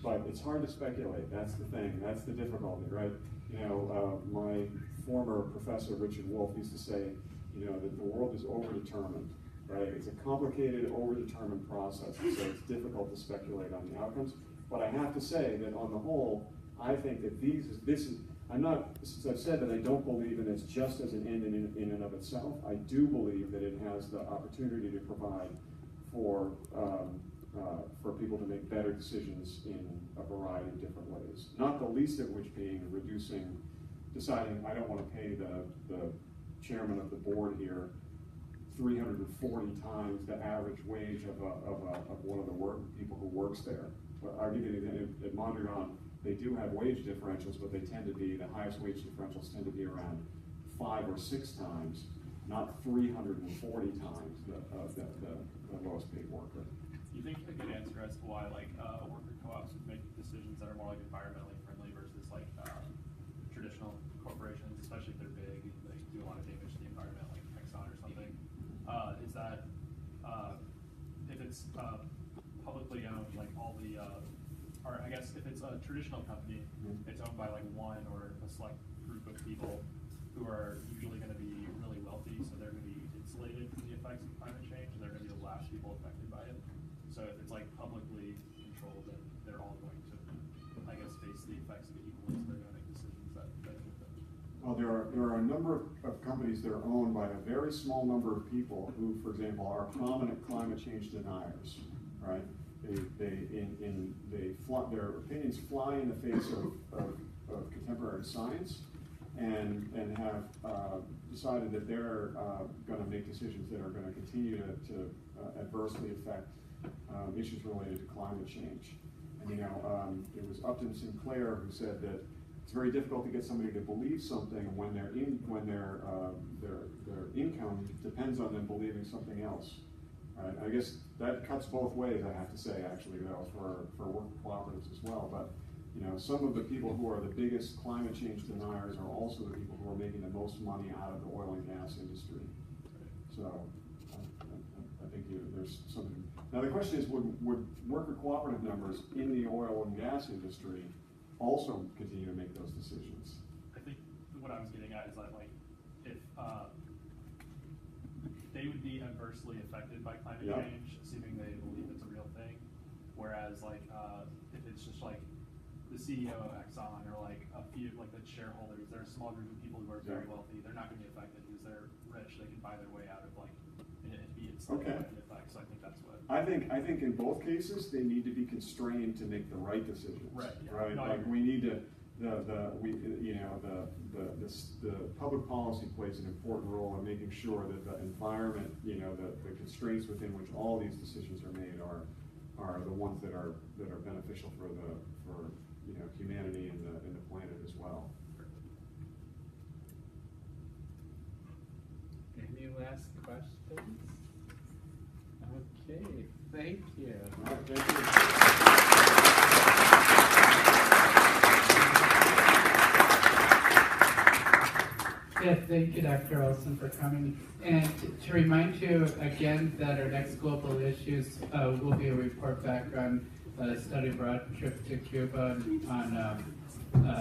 But it's hard to speculate. That's the thing. That's the difficulty, right? You know, my former professor, Richard Wolff, used to say, you know, that the world is overdetermined, right? It's a complicated, overdetermined process, so it's difficult to speculate on the outcomes. But I have to say that on the whole, I think that since I've said that I don't believe in this just as an end in and of itself, I do believe that it has the opportunity to provide for people to make better decisions in a variety of different ways. Not the least of which being deciding I don't want to pay the chairman of the board here 340 times the average wage of one of the people who works there. But I'll give you an example. At Mondrian, they do have wage differentials, but they tend to be, the highest wage differentials tend to be around 5 or 6 times, not 340 times the lowest paid worker. Do you think a good answer as to why worker co-ops would make decisions that are more like environmentally friendly versus like traditional corporations, especially if they're big and they do a lot of damage to the environment, like Exxon or something? Is that if it's publicly owned, like all the, or I guess if it's a traditional company, it's owned by like one or a select group of people who are usually going to be really wealthy, so they're going to be insulated from the effects of climate change, and they're going to be the last people affected by it. So if it's like publicly controlled, then they're all going to, I guess, face the effects of it equally, so they're going to make decisions that benefit them. Well, there are a number of companies that are owned by a very small number of people who, for example, are prominent climate change deniers, right? Their opinions fly in the face of contemporary science, and have decided that they're going to make decisions that are going to continue to adversely affect issues related to climate change. And you know, it was Upton Sinclair who said that it's very difficult to get somebody to believe something when their income depends on them believing something else. Right? I guess that cuts both ways, I have to say, actually, though, for worker cooperatives as well. But you know, some of the people who are the biggest climate change deniers are also the people who are making the most money out of the oil and gas industry. So I think there's something. Now the question is, would worker cooperative members in the oil and gas industry also continue to make those decisions? I think what I was getting at is that, like, if they would be adversely affected by climate change, assuming they believe it's a real thing, whereas like if it's just like the CEO of Exxon or like a few, like the shareholders, they're a small group of people who are very wealthy, they're not going to be affected because they're rich, they can buy their way out of like it be enslaved by the effects. So I think that's what I think in both cases they need to be constrained to make the right decisions. Right. Yeah. Right. No, like we need to the public policy plays an important role in making sure that the environment, you know, the constraints within which all these decisions are made are the ones that are beneficial for you know, humanity and the planet as well. Any last questions? Okay, thank you. All right, thank you. Yes, thank you, Dr. Olsen, for coming. And to remind you again that our next global issues will be a report back on a study abroad trip to Cuba on